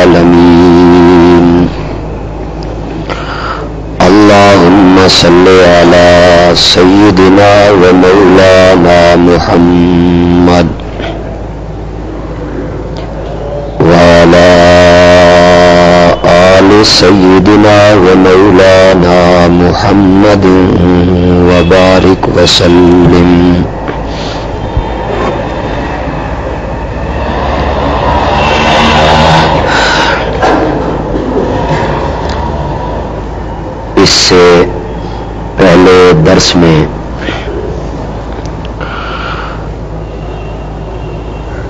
العالمين اللهم صل على سيدنا ومولانا محمد وعلى آل سيدنا ومولانا محمد وبارك وسلم اس سے پہلے درس میں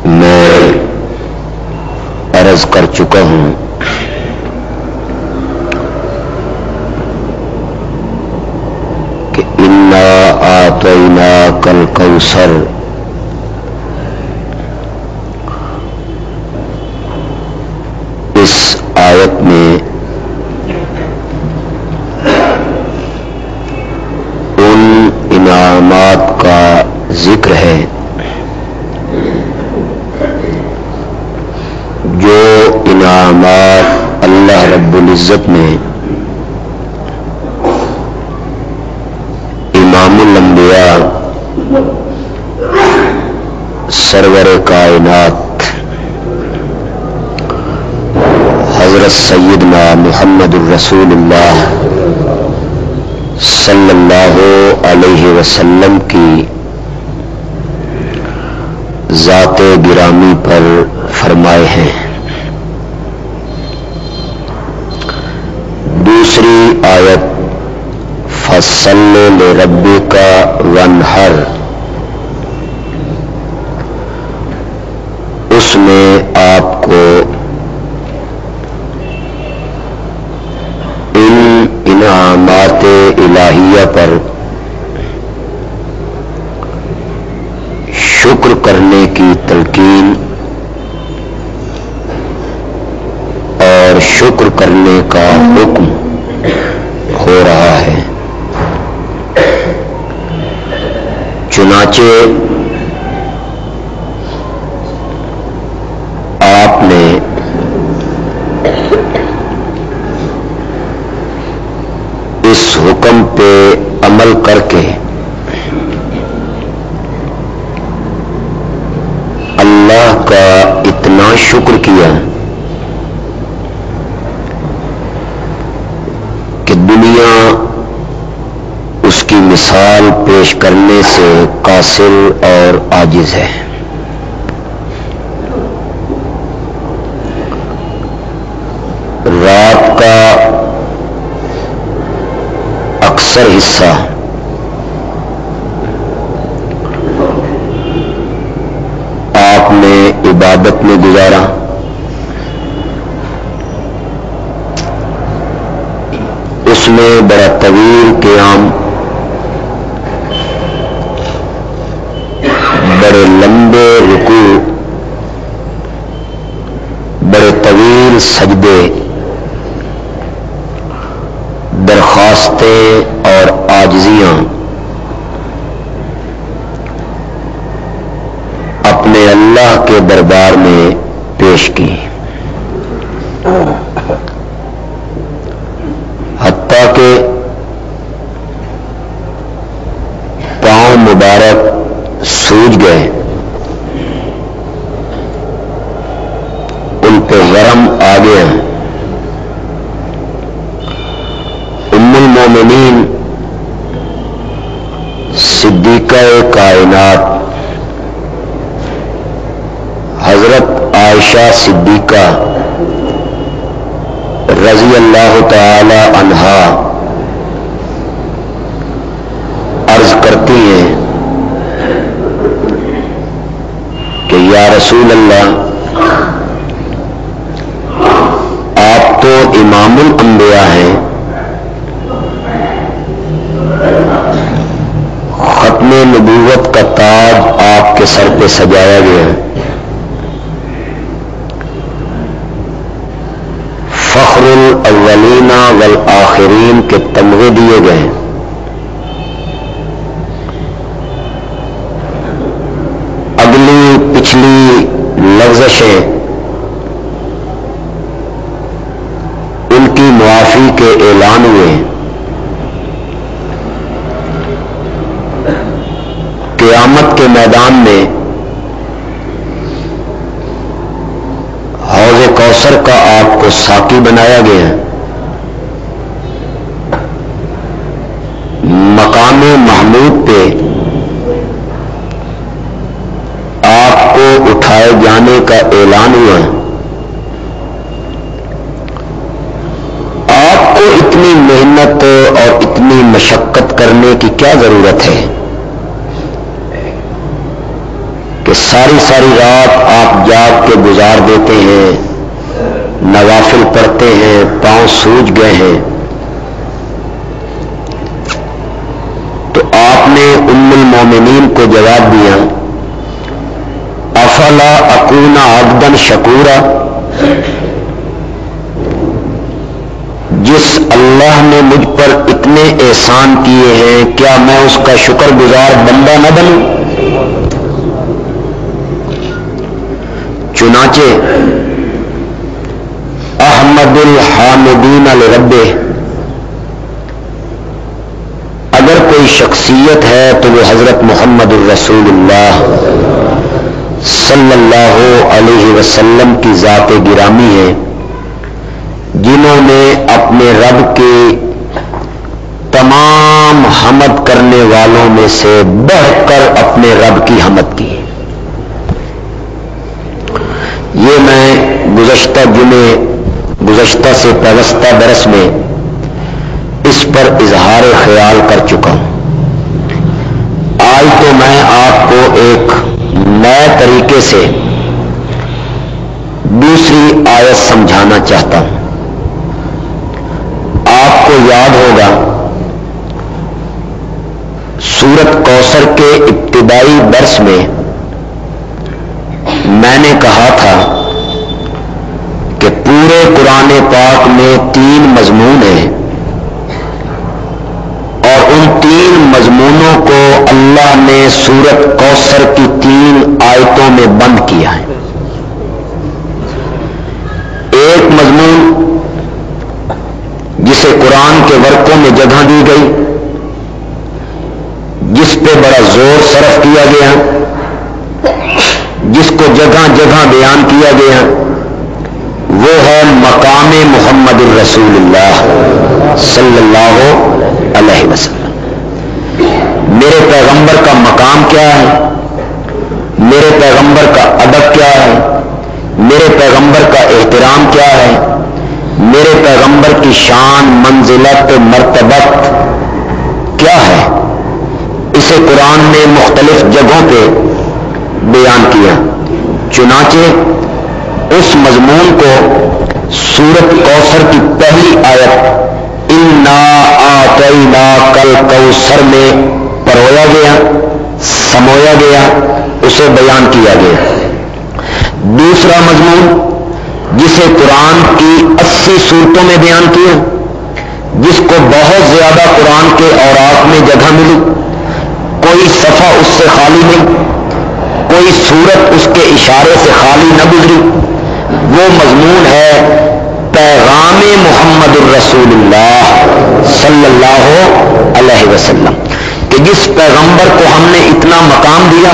میں عرض کر چکا ہوں کہ انا اعطیناک الکوثر اس آیت میں انعامات کا ذکر ہے جو انعامات اللہ رب العزت نے امام الانبیاء سرور کائنات حضرت سیدنا محمد الرسول اللہ صلی اللہ علیہ وسلم کی ذات گرامی پر فرمائے ہیں. دوسری آیت فصل لربک وانحر، اس میں آپ کو انعامات الہیہ پر شکر کرنے کی تلقین اور شکر کرنے کا حکم ہو رہا ہے. چنانچہ آپ نے اس حکم پہ عمل کر کے اللہ کا اتنا شکر کیا کہ دنیا اس کی مثال پیش کرنے سے قاصر اور عاجز ہے. رات کا اکثر حصہ آپ نے عبادت میں گزارا، اس میں بڑا طویل قیام، بڑے لمبے رکوع، بڑے طویل سجدے، درخواستیں اور عاجزیاں اپنے اللہ کے دربار میں پیش کی، حتیٰ کہ پاؤں مبارک سوج گئے، ان پہ ورم آ گیا. ام المومنین صدیقہ کائنات حضرت عائشہ صدیقہ رضی اللہ تعالی عنہا عرض کرتی ہیں کہ یا رسول اللہ، آپ تو امام الانبیاء ہیں، ختم نبوت کا تاج آپ کے سر پہ سجایا گیا، فخر الاولین والآخرین کے تمغے دیے گئے، اگلی پچھلی لفظشیں معافی کے اعلان ہوئے، قیامت کے میدان میں حوض کوثر کا آپ کو ساقی بنایا گیا ہے، مقام محمود پہ آپ کو اٹھائے جانے کا اعلان ہوا ہے۔ آپ کو اتنی محنت اور اتنی مشقت کرنے کی کیا ضرورت ہے کہ ساری ساری رات آپ جاگ کے گزار دیتے ہیں، نوافل پڑھتے ہیں، پاؤں سوج گئے ہیں؟ تو آپ نے ام المومنین کو جواب دیا، افلا اکون عبدا شکورا، جس اللہ نے مجھ پر اتنے احسان کیے ہیں کیا میں اس کا شکر گزار بندہ نہ بنوں؟ چنانچہ احمد الحامدین لربہ، اگر کوئی شخصیت ہے تو وہ حضرت محمد الرسول اللہ صلی اللہ علیہ وسلم کی ذات گرامی ہے، جنہوں نے اپنے رب کے تمام حمد کرنے والوں میں سے بڑھ کر اپنے رب کی حمد کی۔ یہ میں گزشتہ جمعے، گزشتہ سے پیوستہ برس میں اس پر اظہار خیال کر چکا ہوں۔ آج تو میں آپ کو ایک نئے طریقے سے دوسری آیت سمجھانا چاہتا ہوں۔ آپ کو یاد ہوگا سورت کوثر کے ابتدائی درس میں نے کہا تھا کہ پورے قرآن پاک میں 3 مضمون ہیں، اور ان 3 مضمونوں کو اللہ نے سورت کوثر کی 3 آیتوں میں بند کیا ہے۔ ایک مضمون جسے قرآن کے ورقوں میں جگہ دی گئی، جس پہ بڑا زور صرف کیا گیا، جس کو جگہ جگہ بیان کیا گیا، وہ ہے مقام محمد الرسول اللہ صلی اللہ علیہ وسلم۔ میرے پیغمبر کا مقام کیا ہے، میرے پیغمبر کا ادب کیا ہے، میرے پیغمبر کا احترام کیا ہے، میرے پیغمبر کی شان، منزلت، مرتبت کیا ہے، اسے قرآن نے مختلف جگہوں پہ بیان کیا۔ چنانچہ اس مضمون کو سورت کوثر کی پہلی آیت انا اعطیناک الکوثر میں پرویا گیا، سمویا گیا، اسے بیان کیا گیا۔ دوسرا مضمون جسے قرآن کی 80 سورتوں میں بیان کیا، جس کو بہت زیادہ قرآن کے اوراق میں جگہ ملی، کوئی صفحہ اس سے خالی نہیں، کوئی سورت اس کے اشارے سے خالی نہ گزری، وہ مضمون ہے پیغام محمد الرسول اللہ صلی اللہ علیہ وسلم، کہ جس پیغمبر کو ہم نے اتنا مقام دیا،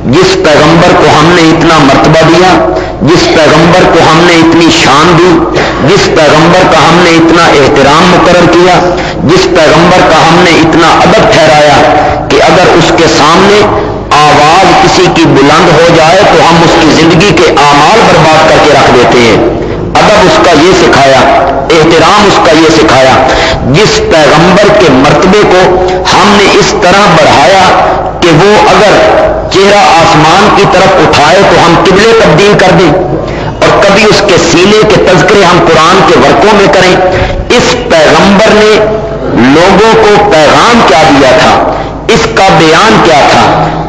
جس پیغمبر کو ہم نے اتنا مرتبہ دیا، جس پیغمبر کو ہم نے اتنی شان دی، جس پیغمبر کا ہم نے اتنا احترام مقرر کیا، جس پیغمبر کا ہم نے اتنا ادب ٹھہرایا کہ اگر اس کے سامنے آواز کسی کی بلند ہو جائے تو ہم اس کی زندگی کے اعمال برباد کر کے رکھ دیتے ہیں۔ ادب اس کا یہ سکھایا، احترام اس کا یہ سکھایا۔ جس پیغمبر کے مرتبے کو ہم نے اس طرح بڑھایا کہ وہ اگر چہرہ آسمان کی طرف اٹھائے تو ہم قبلے تبدیل کر دیں، اور کبھی اس کے سینے کے تذکرے ہم قرآن کے ورقوں میں کریں۔ اس پیغمبر نے لوگوں کو پیغام کیا دیا تھا، اس کا بیان کیا تھا،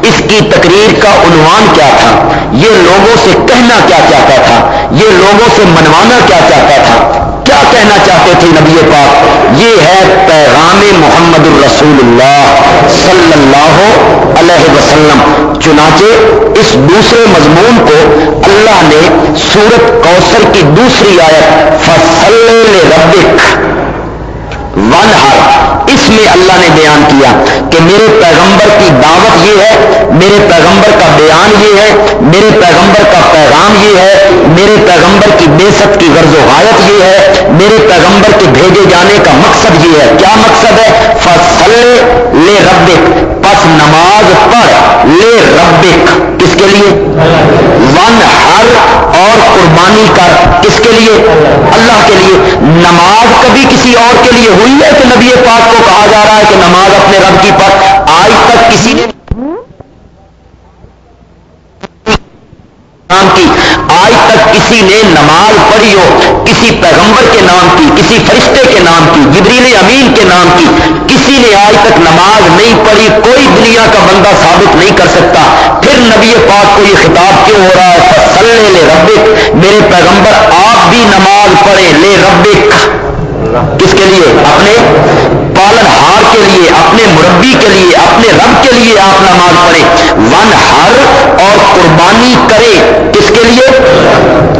اس کی تقریر کا عنوان کیا تھا، یہ لوگوں سے کہنا کیا چاہتا تھا، یہ لوگوں سے منوانا کیا چاہتا تھا، کیا کہنا چاہتے تھے نبی پاک؟ یہ ہے پیغام محمد الرسول اللہ صلی اللہ علیہ وسلم۔ چنانچہ اس دوسرے مضمون کو اللہ نے سورت کوثر کی دوسری آیت فصلی لربک وانحر، اس میں اللہ نے بیان کیا کہ میرے پیغمبر کی دعوت یہ ہے، میرے پیغمبر کا بیان یہ ہے، میرے پیغمبر کا پیغام یہ ہے، میرے پیغمبر کی بعثت کی غرض و غایت یہ ہے، میرے پیغمبر کے بھیجے جانے کا مقصد یہ ہے۔ کیا مقصد ہے؟ فصلی لربک، پس نماز پڑھ، لے ربک، کس کے لیے؟ وانحر، اور قربانی کر، کس کے لیے؟ اللہ کے لیے۔ نماز کبھی کسی اور کے لیے ہوئی ہے کہ نبی پاک کو کہا جا رہا ہے کہ نماز اپنے رب کی پڑھ؟ آج تک کسی نے نام کی، آج تک کسی نے نماز پڑھی ہو کسی پیغمبر کے نام کی، کسی فرشتے کے نام کی، جبریل امین کے نام کی، کسی نے آج تک نماز نہیں پڑھی، کوئی دنیا کا بندہ ثابت نہیں کر سکتا۔ پھر نبی پاک کو یہ خطاب کیوں ہو رہا ہے؟ فصلی لربک، میرے پیغمبر آپ بھی نماز پڑھیں، لے ربک، کس کے لیے؟ اپنے پالن ہار کے لیے، اپنے مربی کے لیے، اپنے رب کے لیے آپ نماز پڑھیں۔ وانحر، اور قربانی کرے، کس کے لیے؟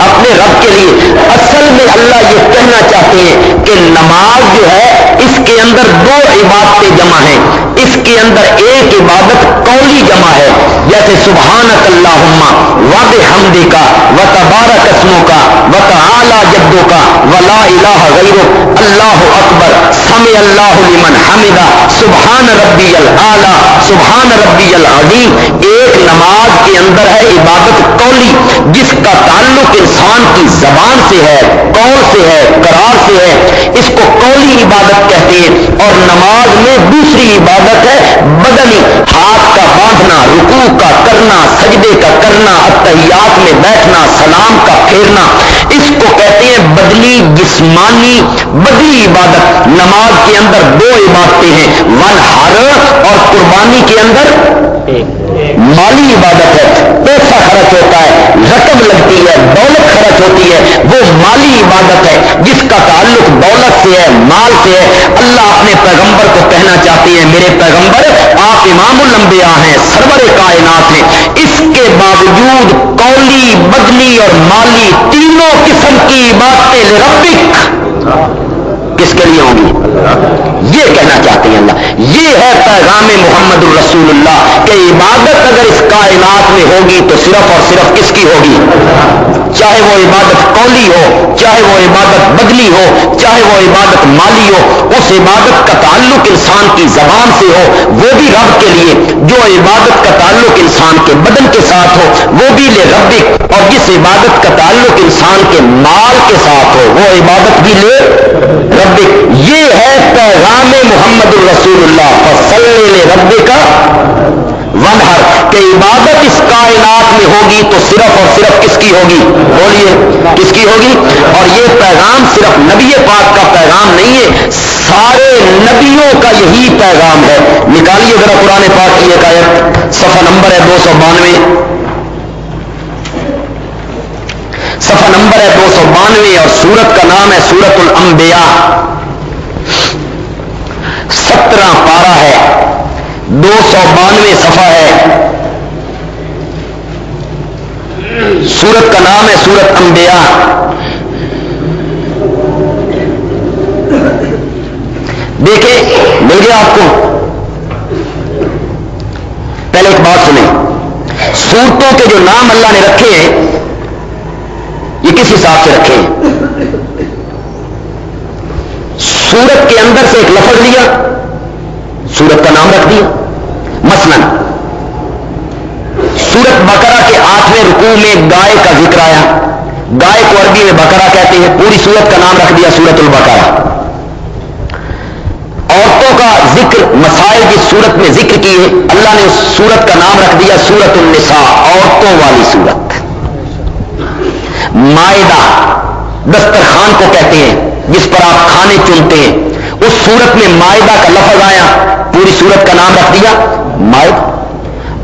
اپنے رب کے لیے۔ اصل میں اللہ یہ کہنا چاہتے ہیں کہ نماز جو ہے اس کے اندر دو عبادتیں جمع ہیں، اس کے اندر ایک عبادت قولی جمع ہے، جیسے سبحانک اللہم وبحمدک وتبارک اسمک وتعالی جدک ولا الہ غیرک اللہ اکبر سمع اللہ لمن حمدہ سبحان ربی الاعلی سبحان ربی العظیم۔ ایک نماز کے اندر ہے عبادت قولی، جس کا تعلق انسان کی زبان سے ہے، قول سے ہے، قرار سے ہے، اس کو قولی عبادت کہتے ہیں۔ اور نماز میں دوسری عبادت ہے بدنی، ہاتھ کا باندھنا، رکوع کا کرنا، سجدے کا کرنا، اتحیات میں بیٹھنا، سلام کا پھیرنا، اس کو کہتے ہیں بدنی جسمانی بدنی عبادت۔ نماز کے اندر دو عبادتیں ہیں، وانحر، اور قربانی کے اندر مالی عبادت ہے، پیسہ خرچ ہوتا ہے، رقم لگتی ہے، دولت خرچ ہوتی ہے، وہ مالی عبادت ہے جس کا تعلق دولت سے ہے، مال سے ہے۔ اللہ اپنے پیغمبر کو کہنا چاہتے ہیں میرے پیغمبر آپ امام الانبیاء ہیں، سرور کائنات ہیں، اس کے باوجود قولی، بدنی اور مالی تینوں قسم کی عبادتیں لربک، کس کے لیے ہوں گی؟ یہ کہنا چاہتے ہیں اللہ۔ یہ ہے پیغام محمد الرسول اللہ کہ عبادت اگر اس کائنات میں ہوگی تو صرف اور صرف کس کی ہوگی؟ چاہے وہ عبادت قولی ہو، چاہے وہ عبادت بدنی ہو، چاہے وہ عبادت مالی ہو، اس عبادت کا تعلق انسان کی زبان سے ہو وہ بھی رب کے لیے، جو عبادت کا تعلق انسان کے بدن کے ساتھ ہو وہ بھی لے ربک، اور جس عبادت کا تعلق انسان کے مال کے ساتھ ہو وہ عبادت بھی لے ربک۔ یہ ہے پیغام محمد الرسول اللہ فصلی لربک وانحر، کہ عبادت اس کائنات میں ہوگی تو صرف اور صرف کس کی ہوگی؟ بولیے کس کی ہوگی؟ اور یہ پیغام صرف نبی پاک کا پیغام نہیں ہے، سارے نبیوں کا یہی پیغام ہے۔ نکالیے ذرا قرآن پاک کی ایک آیت، صفحہ نمبر ہے 292، صفحہ نمبر ہے 292، اور سورت کا نام ہے سورت الانبیاء، 17 پارہ ہے، 292 صفحہ ہے، سورت کا نام ہے سورت انبیاء۔ دیکھیں مل گیا آپ کو؟ پہلے ایک بات سنیں، سورتوں کے جو نام اللہ نے رکھے ہیں یہ کس حساب سے رکھے ہیں؟ سورت کے اندر سے ایک لفظ لیا، سورت کا نام رکھ دیا۔ مثلا سورت بقرہ کے 8ویں رکوع میں گائے کا ذکر آیا، گائے کو عربی میں بقرہ کہتے ہیں، پوری سورت کا نام رکھ دیا سورت البقرہ۔ عورتوں کا ذکر، مسائل جس سورت میں ذکر کیے اللہ نے اس سورت کا نام رکھ دیا سورت النساء، عورتوں والی سورت۔ مائدہ دسترخوان کو کہتے ہیں جس پر آپ کھانے چنتے ہیں، اس سورت میں مائدہ کا لفظ آیا، پوری سورت کا نام رکھ دیا مائدہ۔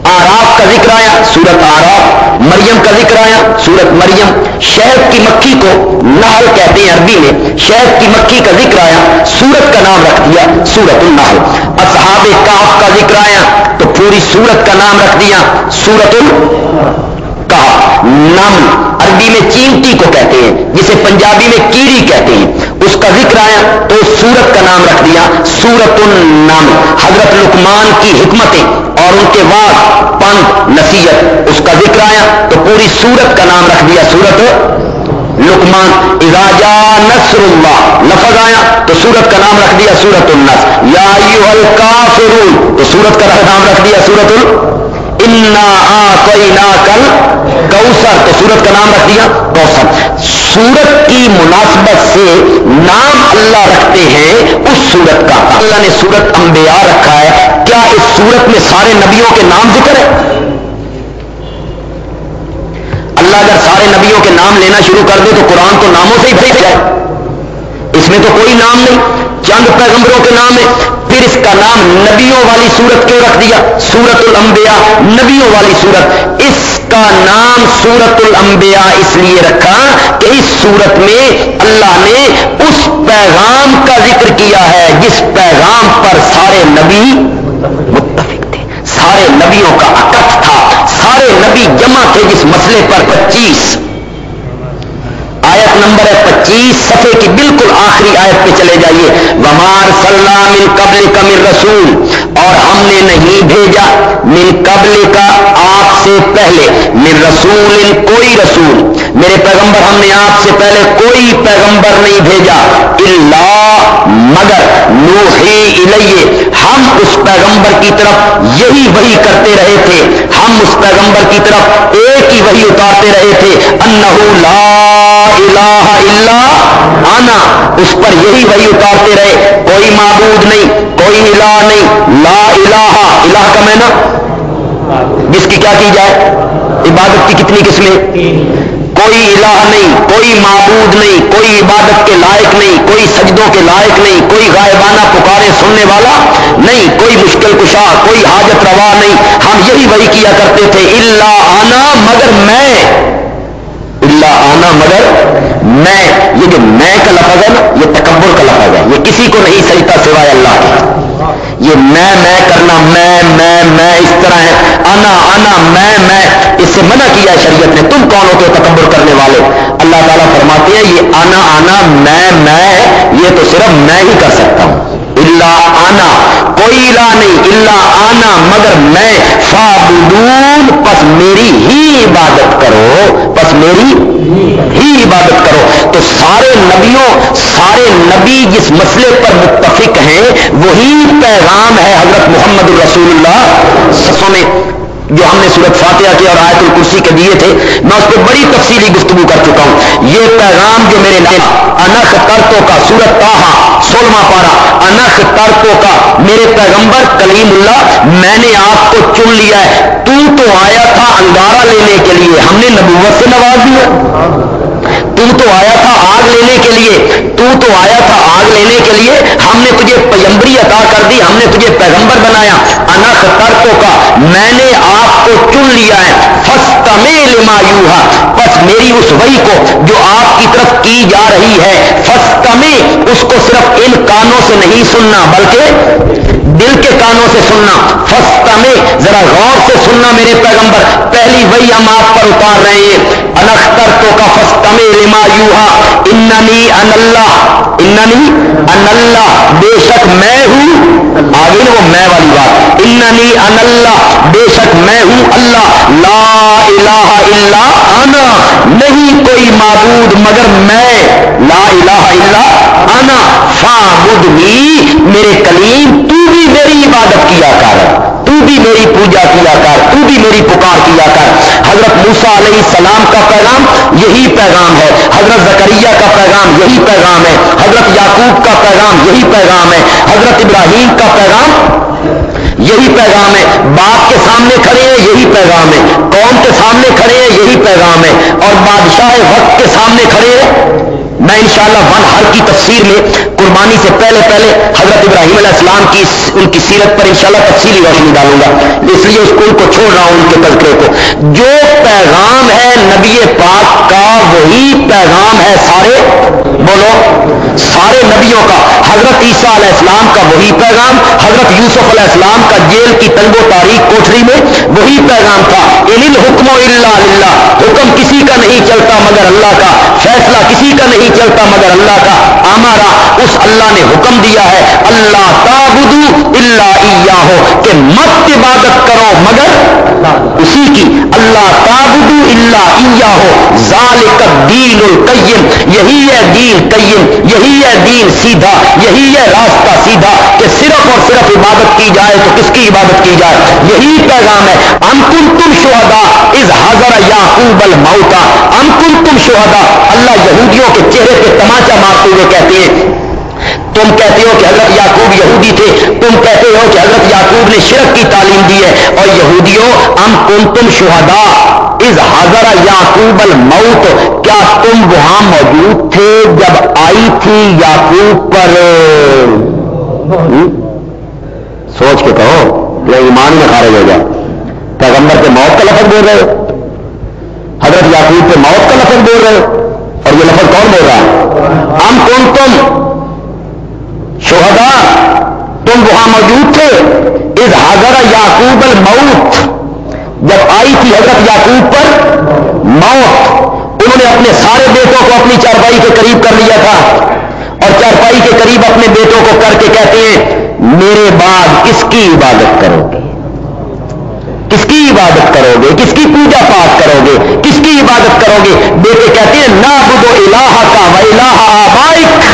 آراف کا ذکر آیا سورت آراف، مریم کا ذکر آیا سورت مریم۔ شہد کی مکھی کو نحل کہتے ہیں عربی میں، شہد کی مکھی کا ذکر آیا، سورت کا نام رکھ دیا سورت النحل۔ اصحاب کہف کا ذکر آیا تو پوری سورت کا نام رکھ دیا سورت الکہف۔ نمل عربی میں چینٹی کو کہتے ہیں، جس جسے پنجابی میں کیڑی کہتے ہیں، اس کا ذکر آیا تو اس سورت کا نام رکھ دیا سورت النمل۔ حضرت لقمان کی حکمتیں اور ان کے وعظ پند نصیحت اس کا ذکر آیا تو پوری سورت کا نام رکھ دیا سورت لقمان۔ اذا جاء نصر اللہ لفظ آیا تو سورت کا نام رکھ دیا سورت النصر۔ یا ایھا الکافرون تو سورت کا نام رکھ دیا سورت انا اعطیناک الکوثر تو سورت کا نام رکھ دیا کوثر۔ سورت کی مناسبت سے نام اللہ رکھتے ہیں اس سورت کا۔ اللہ نے سورت انبیاء رکھا ہے، کیا اس سورت میں سارے نبیوں کے نام ذکر ہے؟ اللہ اگر سارے نبیوں کے نام لینا شروع کر دے تو قرآن تو ناموں سے ہی بھیج جائے، اس میں تو کوئی نام نہیں، چند پیغمبروں کے نام ہے۔ پھر اس کا نام نبیوں والی سورت کیوں رکھ دیا؟ سورت الانبیاء نبیوں والی سورت۔ اس کا نام سورت الانبیاء اس لیے رکھا کہ اس سورت میں اللہ نے اس پیغام کا ذکر کیا ہے جس پیغام پر سارے نبی متفق تھے، سارے نبیوں کا اکٹھ تھا، سارے نبی جمع تھے جس مسئلے پر۔ 25 آیت نمبر ہے 25 صفحے کی بالکل آخری آیت پہ چلے جائیے۔ وَمَا أَرْسَلْنَا مِن قَبْلِكَ مِن رَّسُولٍ اور ہم نے نہیں بھیجا من قبلک آپ سے پہلے من رسول کوئی رسول، میرے پیغمبر ہم نے آپ سے پہلے کوئی پیغمبر نہیں بھیجا الا مگر نوحی الیہ ہم اس پیغمبر کی طرف یہی وحی کرتے رہے تھے، ہم اس پیغمبر کی طرف ایک ہی وحی اتارتے رہے تھے انہ لا الہ الا انا، اس پر یہی وحی اتارتے رہے، کوئی معبود نہیں، کوئی الہ نہیں، لا الہ الہ کا معنی جس کی کیا کی جائے، عبادت کی کتنی قسمیں؟ کوئی الہ نہیں، کوئی معبود نہیں، کوئی عبادت کے لائق نہیں، کوئی سجدوں کے لائق نہیں، کوئی غائبانہ پکارے سننے والا نہیں، کوئی مشکل کشا، کوئی حاجت روا نہیں، ہم یہی وحی کیا کرتے تھے الا انا مگر میں، الا انا مگر میں۔ یہ جو میں کا لفظ ہے نا یہ تکبر کا لفظ ہے، یہ کسی کو نہیں سجتا سوائے اللہ کے۔ یہ میں کرنا میں اس طرح ہے، انا میں اس سے منع کیا ہے شریعت نے، تم کون ہوتے ہو تکبر کرنے والے؟ اللہ تعالیٰ فرماتے ہیں یہ انا میں یہ تو صرف میں ہی کر سکتا ہوں، الا انا کوئی الہ نہیں، الا انا مگر میں، فاعبدون پس میری ہی عبادت کرو، پس میری ہی عبادت کرو۔ تو سارے نبی جس مسئلے پر متفق ہیں وہی پیغام ہے حضرت محمد الرسول اللہ سسوں میں جو ہم نے سورۃ فاتحہ کے اور آیت الکرسی کے دیے تھے، میں اس پہ بڑی تفصیلی گفتگو کر چکا ہوں۔ یہ پیغام جو میرے نام انخ ترتوں کا سورۃ طٰہٰ 16واں پارہ انخ ترتوں کا، میرے پیغمبر کلیم اللہ میں نے آپ کو چن لیا ہے، تو آیا تھا انگارہ لینے کے لیے ہم نے نبوت سے نواز دیا، تو آیا تھا آگ لینے کے لیے، تو آیا تھا آگ لینے کے لیے ہم نے تجھے پیغمبری عطا کر دی، ہم نے تجھے پیغمبر بنایا، انخ ترتوں کا میں نے آپ کو چن لیا ہے، فاستمع لما یوحیٰ پس میری اس وحی کو جو آپ کی طرف کی جا رہی ہے، فاستمع اس کو صرف ان کانوں سے نہیں سننا بلکہ دل کے کانوں سے سننا، فاستمع ذرا غور سے سننا میرے پیغمبر، پہلی وحی ہم آپ پر اتار رہے ہیں، انخ ترتوں کا فاستمع لما یوحیٰ اننی ان اللہ بے شک میں ہوں، آگے وہ میں والی بات، اننی ان اللہ بے شک میں ہوں اللہ، لا الہ الا انا نہیں کوئی معبود مگر میں، لا الہ الا انا فاعبدنی میرے کلیم تو بھی میری عبادت کیا کر، تو بھی میری پوجا کیا کر، تو بھی میری پکار کیا کر۔ حضرت موسیٰ علیہ السلام کا پیغام یہی پیغام ہے، حضرت زکریا کا پیغام یہی پیغام ہے، حضرت یعقوب کا پیغام یہی پیغام ہے، حضرت ابراہیم کا پیغام یہی پیغام ہے، باپ کے سامنے کھڑے ہیں یہی پیغام ہے، قوم کے سامنے کھڑے ہیں یہی پیغام ہے، اور بادشاہ وقت کے سامنے کھڑے ہیں میں انشاءاللہ ون ہر کی تفسیر میں قربانی سے پہلے حضرت ابراہیم علیہ السلام کی ان کی سیرت پر انشاءاللہ تفصیلی روشنی ڈالوں گا، اس لیے اس کو چھوڑ رہا ہوں ان کے تذکرے کو۔ جو پیغام ہے نبی پاک کا وہی پیغام ہے سارے نبیوں کا۔ حضرت عیسیٰ علیہ السلام کا وہی پیغام، حضرت یوسف علیہ السلام کا جیل کی تنگ و تاریک کوٹری میں وہی پیغام تھا۔ ان الحکم الا للہ، حکم کسی کا نہیں چلتا مگر اللہ کا، فیصلہ کسی کا نہیں چلتا مگر اللہ کا۔ ہمارا اس اللہ نے حکم دیا ہے اللہ تعبدوا الا ایاہ، کہ مت عبادت کرو مگر اسی کی۔ اللہ تعبدوا الا ایاہ ذالک الدین القیم، یہی ہے دین قیم، یہی ہے دین سیدھا، یہی ہے راستہ سیدھا کہ صرف اور صرف عبادت کی جائے تو کس کی عبادت کی جائے، یہی پیغام ہے۔ ام کنتم شہداء اذ حضر یعقوب الموت، ام کنتم شہداء، اللہ یہودیوں کے چہرے پہ تماچا مارتے ہوئے کہتے ہیں تم کہتے ہو کہ حضرت یعقوب یہودی تھے، تم کہتے ہو کہ حضرت یعقوب نے شرک کی تعلیم دی ہے، اور یہودیوں ام کنتم شہداء اذ حضر یعقوب الموت، کیا تم وہاں موجود تھے جب آئی تھی یعقوب پر؟ سوچ کے کہو، یہ ایمان میں خارج ہو جائے۔ پیغمبر پہ موت کا لفظ بول رہے ہو، حضرت یعقوب پہ موت کا لفظ بول رہے ہو، اور یہ لفظ کون بول رہا ہے؟ ام کنتم شہداء، تم وہاں موجود تھے اذ حضر یعقوب الموت، جب آئی تھی حضرت یعقوب پر موت۔ انہوں نے اپنے سارے بیٹوں کو اپنی چارپائی کے قریب کر لیا تھا، اور چارپائی کے قریب اپنے بیٹوں کو کر کے کہتے ہیں میرے بعد کس کی عبادت کرو گے، کس کی عبادت کرو گے، کس کی پوجا پاٹ کرو گے، کس کی عبادت کرو گے؟ بیٹے کہتے ہیں نعبد الہک و الہ آبائک،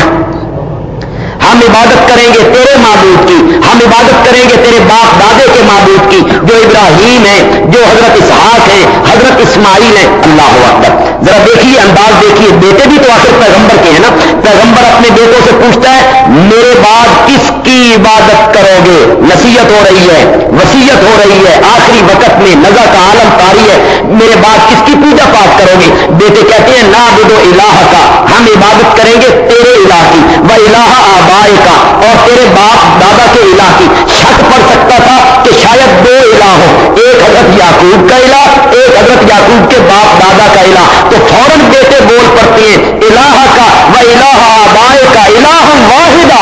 ہم عبادت کریں گے تیرے معبود کی، ہم عبادت کریں گے تیرے باپ دادے کے معبود کی، جو ابراہیم ہے، جو حضرت اسحاق ہے، حضرت اسماعیل ہے۔ اللہ اکبر، ذرا دیکھیے انداز دیکھیے، بیٹے بھی تو آخر پیغمبر کے ہیں نا۔ پیغمبر اپنے بیٹوں سے پوچھتا ہے میرے بعد کس کی عبادت کرو گے؟ نصیحت ہو رہی ہے، وصیت ہو رہی ہے، آخری وقت میں نزا کا عالم طاری ہے، میرے بعد کس کی پوجا پاٹ کرو گے؟ بیٹے کہتے ہیں نعبد الہک، ہم عبادت کریں گے تیرے الہ کی، و الہ آبائے کا، اور تیرے باپ دادا کے الہ کی۔ شک پڑ سکتا تھا کہ شاید دو الہ ہو، ایک حضرت یعقوب کا الہ، ایک حضرت یعقوب کے باپ دادا کا الہ، تو فوراً بیٹے بول پڑتے ہیں الہ کا و الہ آبائے کا الہ واحدہ،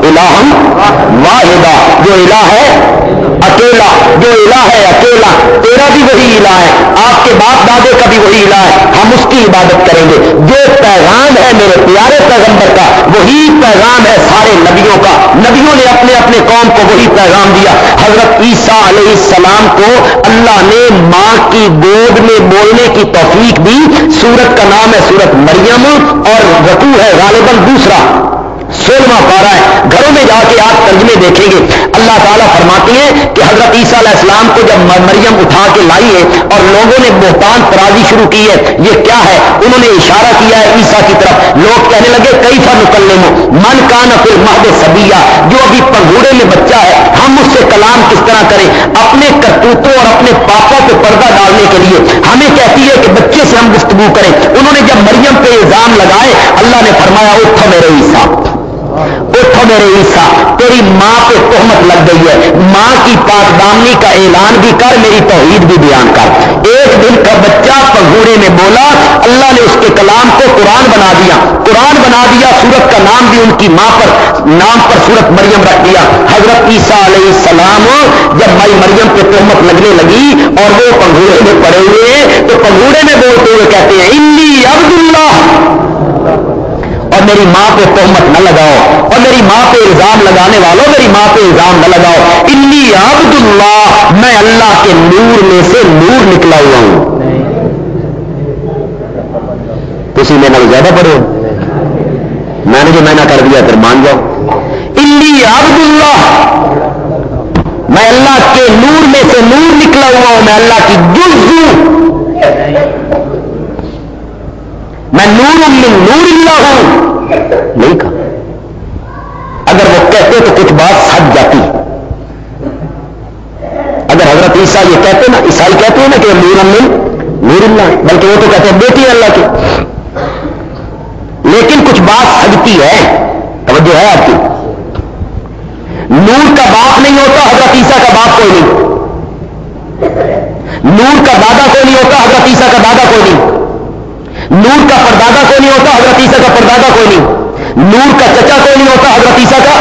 الہ واحدہ، جو الہ ہے اکیلا، جو الہ ہے اکیلا، تیرا بھی وہی الہ ہے، آپ کے باپ دادے کا بھی وہی الہ ہے، ہم اس کی عبادت کریں گے۔ جو پیغام ہے میرے پیارے پیغمبر کا وہی پیغام ہے سارے نبیوں کا۔ نبیوں نے اپنے اپنے قوم کو وہی پیغام دیا۔ حضرت عیسیٰ علیہ السلام کو اللہ نے ماں کی گود میں بولنے کی توفیق دی۔ سورت کا نام ہے سورت مریم، اور رکوع ہے غالباً دوسرا 16واں پارہ ہے، گھروں میں جا کے آپ ترجمے دیکھیں گے۔ اللہ تعالیٰ فرماتے ہیں کہ حضرت عیسیٰ علیہ السلام کو جب مریم اٹھا کے لائی ہے اور لوگوں نے بہتان ترازی شروع کی ہے، یہ کیا ہے؟ انہوں نے اشارہ کیا ہے عیسیٰ کی طرف۔ لوگ کہنے لگے کیف نکلم من کان فی المہد صبیا، جو ابھی پنگھوڑے میں بچہ ہے ہم اس سے کلام کس طرح کریں؟ اپنے کرتوتوں اور اپنے پاپا پہ پردہ ڈالنے کے لیے ہمیں کہتی ہے کہ بچے سے ہم گفتگو کریں۔ انہوں نے جب مریم پہ الزام لگائے، اللہ نے فرمایا اٹھو میرے عیسیٰ، اٹھو میرے عیسیٰ، تیری ماں پہ تہمت لگ گئی ہے، ماں کی پاک دامنی کا اعلان بھی کر، میری توحید بھی بیان کر۔ ایک دن کا بچہ پنگھوڑے میں بولا، اللہ نے اس کے کلام کو قرآن بنا دیا، قرآن بنا دیا، سورت کا نام بھی ان کی ماں پر نام پر سورت مریم رکھ دیا۔ حضرت عیسیٰ علیہ السلام جب مائی مریم پہ تہمت لگنے لگی اور وہ پنگھوڑے میں پڑے ہوئے تو پنگھوڑے میں بولتے ہوئے کہتے ہیں انی عبداللہ، اور میری ماں پہ تہمت نہ لگاؤ، اور میری ماں پہ الزام لگانے والوں میری ماں پہ الزام نہ لگاؤ۔ انی عبداللہ، میں اللہ کے نور میں سے نور نکلا ہوا ہوں۔ کسی میں نہ زیادہ پڑھو، میں نے جو میں نہ کر دیا پھر مان جاؤ۔ انی عبداللہ، میں اللہ کے نور میں سے نور نکلا ہوا ہوں، میں اللہ کی جز ہوں، میں نور من نور اللہ ہوں۔ نہیں کہا، اگر وہ کہتے تو کچھ بات سچ جاتی۔ اگر حضرت عیسیٰ یہ کہتے نا، عیسائی کہتے ہیں نا کہ نور من نور اللہ، بلکہ وہ تو کہتے ہیں بیٹی اللہ کی، ہے آپ کی؟ نور کا باپ نہیں ہوتا، حضرت عیسیٰ کا باپ کوئی نہیں. نور کا دادا کوئی نہیں ہوتا، حضرت عیسیٰ کا دادا کوئی نہیں. نور کا پردادا کوئی نہیں ہوتا، حضرت عیسیٰ کا پردادا کوئی نہیں. نور کا چچا کوئی نہیں ہوتا، حضرت عیسیٰ کا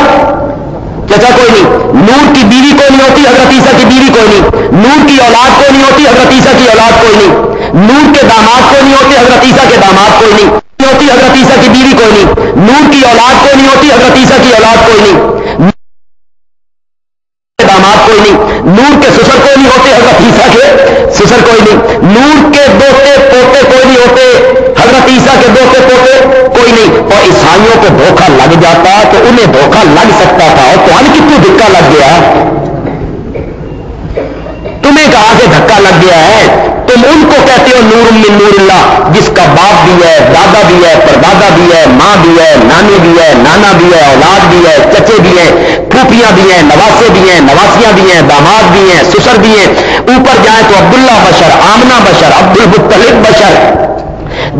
چچا کوئی نہیں. نور کی بیوی کوئی نہیں ہوتی، حضرت عیسیٰ کی بیوی کوئی نہیں. نور کی اولاد کوئی نہیں ہوتی، حضرت عیسیٰ کی اولاد کوئی نہیں. نور کے داماد کوئی نہیں ہوتے، حضرت عیسیٰ کے داماد کوئی نہیں ہوتی، حضرت عیسیٰ کی بیوی کوئی نہیں. نور کی اولاد کوئی نہیں ہوتی، حضرت عیسیٰ کی اولاد کوئی نہیں. داماد کوئی نہیں. نور کے سسر کوئی نہیں ہوتے، حضرت عیسیٰ کے سسر کوئی نہیں. نور کے دوتے پوتے کوئی نہیں ہوتے، حضرت عیسیٰ کے دوتے پوتے کوئی نہیں. اور عیسائیوں کو دھوکہ لگ جاتا تو انہیں دھوکہ لگ سکتا تھا، اور تو کتنی دھکا لگ گیا. تمہیں کہاں سے دھکا لگ گیا ہے؟ تم ان کو کہتے ہو نور من نور اللہ، جس کا باپ بھی ہے، دادا بھی ہے، پردادا بھی ہے، ماں بھی ہے، نانی بھی ہے، نانا بھی ہے، اولاد بھی ہے، چچے بھی ہیں، پھوپھیاں بھی ہیں، نواسے بھی ہیں، نواسیاں بھی ہیں، داماد بھی ہیں، سسر بھی ہیں. اوپر جائیں تو عبداللہ بشر، آمنہ بشر، عبد المطلب بشر.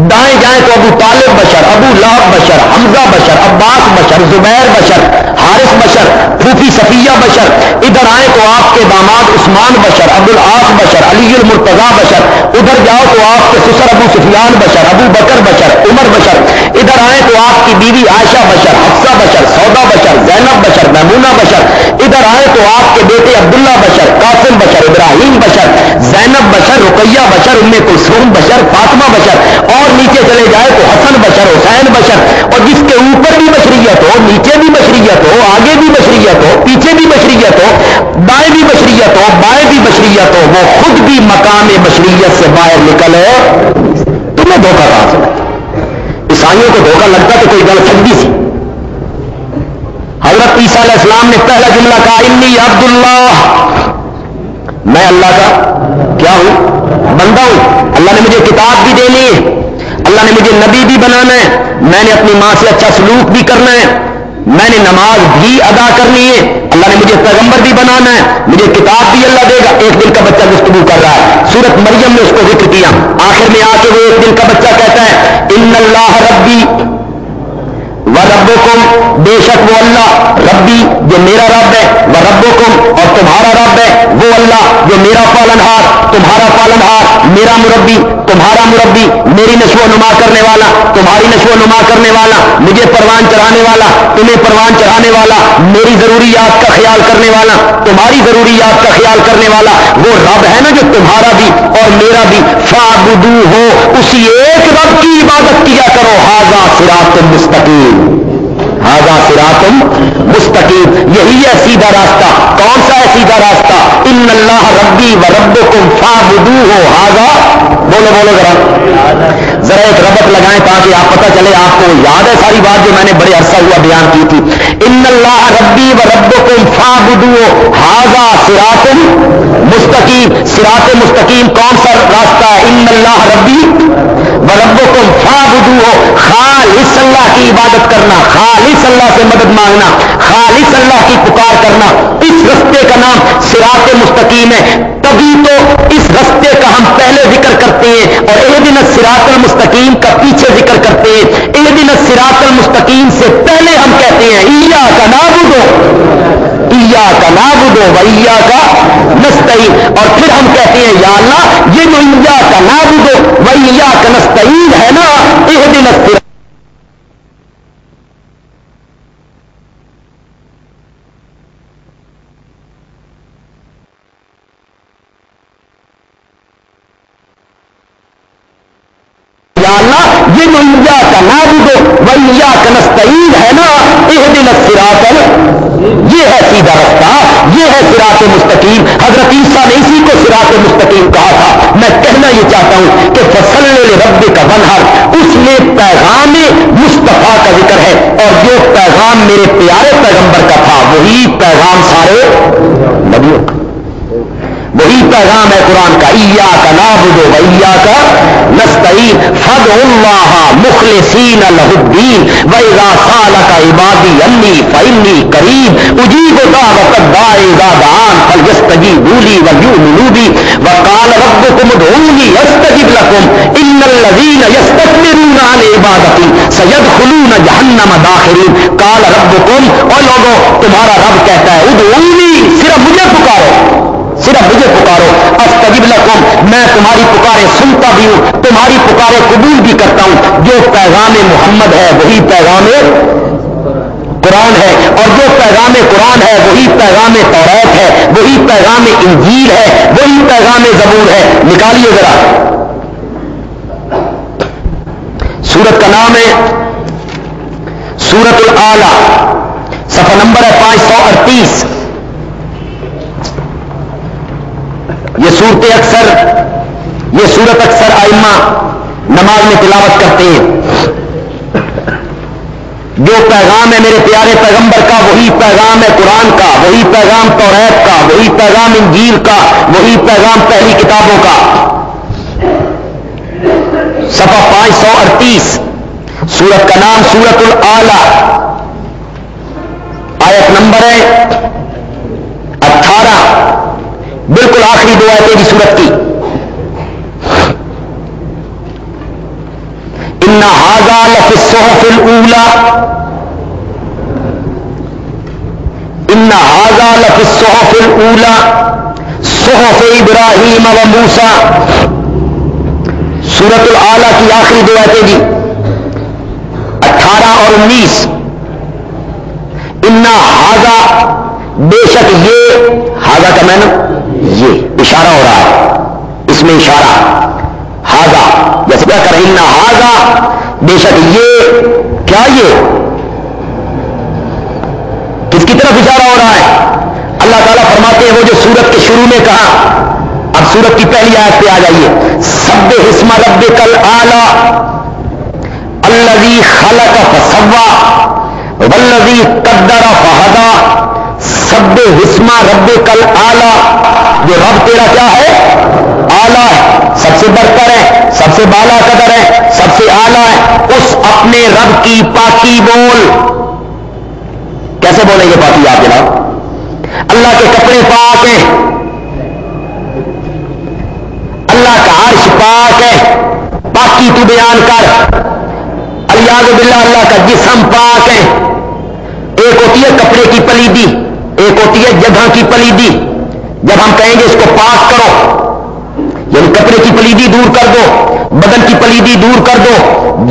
دائیں جائیں تو ابو طالب بشر، ابو لہب بشر، حمزہ بشر، عباس بشر، زبیر بشر، حارث بشر، پھوپھی صفیہ بشر. ادھر آئیں تو آپ کے داماد عثمان بشر، ابو العاص بشر، علی المرتضیٰ بشر. ادھر جاؤ تو آپ کے سسر ابو سفیان بشر، ابو بکر بشر، عمر بشر. ادھر آئیں تو آپ کی بیوی عائشہ بشر، حفصہ بشر، سودا بشر، زینب بشر، میمونہ بشر. ادھر آئیں تو آپ کے بیٹے عبداللہ بشر، قاسم بشر، ابراہیم بشر، زینب بشر، رقیہ بشر، ام کلثوم بشر، فاطمہ بشر. اور نیچے چلے جائے تو حسن بشر، حسین بشر. اور جس کے اوپر بھی بشریت ہو، نیچے بھی بشریت ہو، آگے بھی بشریت ہو، پیچھے بھی بشریت ہو، دائیں بھی بشریت ہو، بائیں بھی بشریت ہو، وہ خود بھی مقام بشریت سے باہر نکلے. تمہیں دھوکہ کہاں سے لگتا؟ عیسائیوں کو دھوکہ لگتا تو کوئی گل سکتی سی. حضرت عیسیٰ علیہ السلام نے پہلا جملہ کہا انی عبداللہ، میں اللہ کا کیا ہوں؟ بندہ ہوں. اللہ نے مجھے کتاب بھی دینی ہے، اللہ نے مجھے نبی بھی بنانا ہے، میں نے اپنی ماں سے اچھا سلوک بھی کرنا ہے، میں نے نماز بھی ادا کرنی ہے، اللہ نے مجھے پیغمبر بھی بنانا ہے، مجھے کتاب بھی اللہ دے گا. ایک دن کا بچہ گفتگو کر رہا ہے، سورت مریم نے اس کو ذکر کیا. آخر میں آ کے وہ ایک دن کا بچہ کہتا ہے ان اللہ ربی وَرَبُّكُمْ، بے شک وہ اللہ ربی جو میرا رب ہے، وَرَبُّكُمْ اور تمہارا رب ہے، وہ اللہ جو میرا پالنہار، تمہارا پالنہار، میرا مربی، تمہارا مربی، میری نشو و نما کرنے والا، تمہاری نشو و نما کرنے والا، مجھے پروان چڑھانے والا، تمہیں پروان چڑھانے والا، میری ضروریات کا خیال کرنے والا، تمہاری ضروریات کا خیال کرنے والا وہ رب ہے نا جو تمہارا بھی اور میرا بھی. فاعبدوہ، اسی ایک رب کی عبادت کیا کرو. ھذا صراط مستقیم، ھذا صراط مستقیم، یہی ہے سیدھا راستہ. کون سا ہے سیدھا راستہ؟ ان اللہ ربی و ربکم فاعبدوہ ھذا. بولو بولو ذرا ایک ربط لگائیں تاکہ آپ پتہ چلے. آپ کو یاد ہے ساری بات جو میں نے بڑے عرصہ ہوا بیان کی تھی؟ ان اللہ ربی و ربکم فاعبدوہ ھذا صراط مستقیم. صراط مستقیم کون سا راستہ ہے؟ ان اللہ ربی و ربکم فاعبدوہ، خالص اللہ کی عبادت کرنا، خالص اللہ سے مدد مانگنا، خالص اللہ کی پکار کرنا. اس رستے کا نام صراط مستقیم ہے. تبھی تو اس رستے کا ہم پہلے ذکر کرتے ہیں اور اہدنا الصراط المستقیم کا پیچھے ذکر کرتے ہیں. اہدنا الصراط المستقیم سے پہلے ہم کہتے ہیں ایاک نعبد و ایاک نستعین، اور پھر ہم کہتے ہیں یا اللہ یہ جو ایاک نعبد و ایاک نستعین ہے نا، اہدنا الصراط یہ جو ایاک نعبد و ایاک نستعین ہے نا، اہدنا الصراط، یہ ہے سیدھا رستہ، یہ ہے صراط مستقیم. حضرت عیسیٰ نے اسی کو صراط مستقیم کہا تھا. میں کہنا یہ چاہتا ہوں کہ فصل لربک وانحر، اس میں پیغام مصطفیٰ کا ذکر ہے، اور جو پیغام میرے پیارے پیغمبر کا تھا وہی پیغام سارے نبیوں کا، وہی پیغام ہے قرآن کا. ایاک نعبد و ایاک نستعین فادعوا اللہ مخلصین لہ الدین واذا سالک عبادی انی فانی قریب اجیب دعوت الداع اذا دعان فلیستجیبوا لی ولیؤمنوا بی وقال ربکم ادعونی استجب لکم ان الذین یستکبرون عن عبادتی سیدخلون تدخلون جہنم داخرین قال ربکم، اور لوگوں تمہارا رب کہتا ہے ادعونی، صرف مجھے پکارو، صرف مجھے پکارو، استجب لکم، میں تمہاری پکارے سنتا بھی ہوں، تمہاری پکارے قبول بھی کرتا ہوں۔ جو پیغام محمد ہے وہی پیغام قرآن ہے، اور جو پیغام قرآن ہے وہی پیغام توریت ہے، وہی پیغام انجیل ہے، وہی پیغام زبور ہے۔ نکالیے ذرا، سورت کا نام ہے سورت الاعلی، صفحہ نمبر ہے 538۔ یہ سورت اکثر ائمہ نماز میں تلاوت کرتے ہیں۔ جو پیغام ہے میرے پیارے پیغمبر کا وہی پیغام ہے قرآن کا، وہی پیغام توریت کا، وہی پیغام انجیل کا، وہی پیغام پہلی کتابوں کا۔ صفحہ 538، سورت کا نام سورت الاعلی، آیت نمبر ہے 18، بالکل آخری دو آیتیں کی سورت کی۔ ان ھذا لفی الصحف الاولی، ان ھذا لفی الصحف الاولی صحف ابراہیم و موسیٰ۔ سورت الاعلی کی آخری دو آیتیں جی 18 اور 19۔ ان ھذا، بے شک یہ، ھذا کا معنی یہ اشارہ ہو رہا ہے، اس میں اشارہ ھذا، جیسے کیا کر ان ھذا، بے شک یہ، کیا یہ کس کی طرف اشارہ ہو رہا ہے؟ اللہ تعالیٰ فرماتے ہیں وہ جو سورت کے شروع میں کہا، اب سورت کی پہلی آیت پہ آ جائیے، سبح اسم ربک الاعلی الذی خلق فسوی والذی قدر فہدی، سبح اسم ربک الاعلی، جو رب تیرا کیا ہے؟ اعلیٰ ہے، سب سے برتر ہے، سب سے بالا قدر ہے، سب سے اعلیٰ ہے، اس اپنے رب کی پاکی بول۔ کیسے بولیں گے پاکی آپ جناب؟ اللہ کے کپڑے پاک ہیں، اللہ کا عرش پاک ہے، پاکی تو بیان کر۔ الیاذ باللہ اللہ کا جسم پاک ہے۔ ایک ہوتی ہے کپڑے کی پلیدی، ایک ہوتی ہے جگہ کی پلیدی۔ جب ہم کہیں گے اس کو پاک کرو، یعنی کپڑے کی پلیدی دور کر دو، بدن کی پلیدی دور کر دو،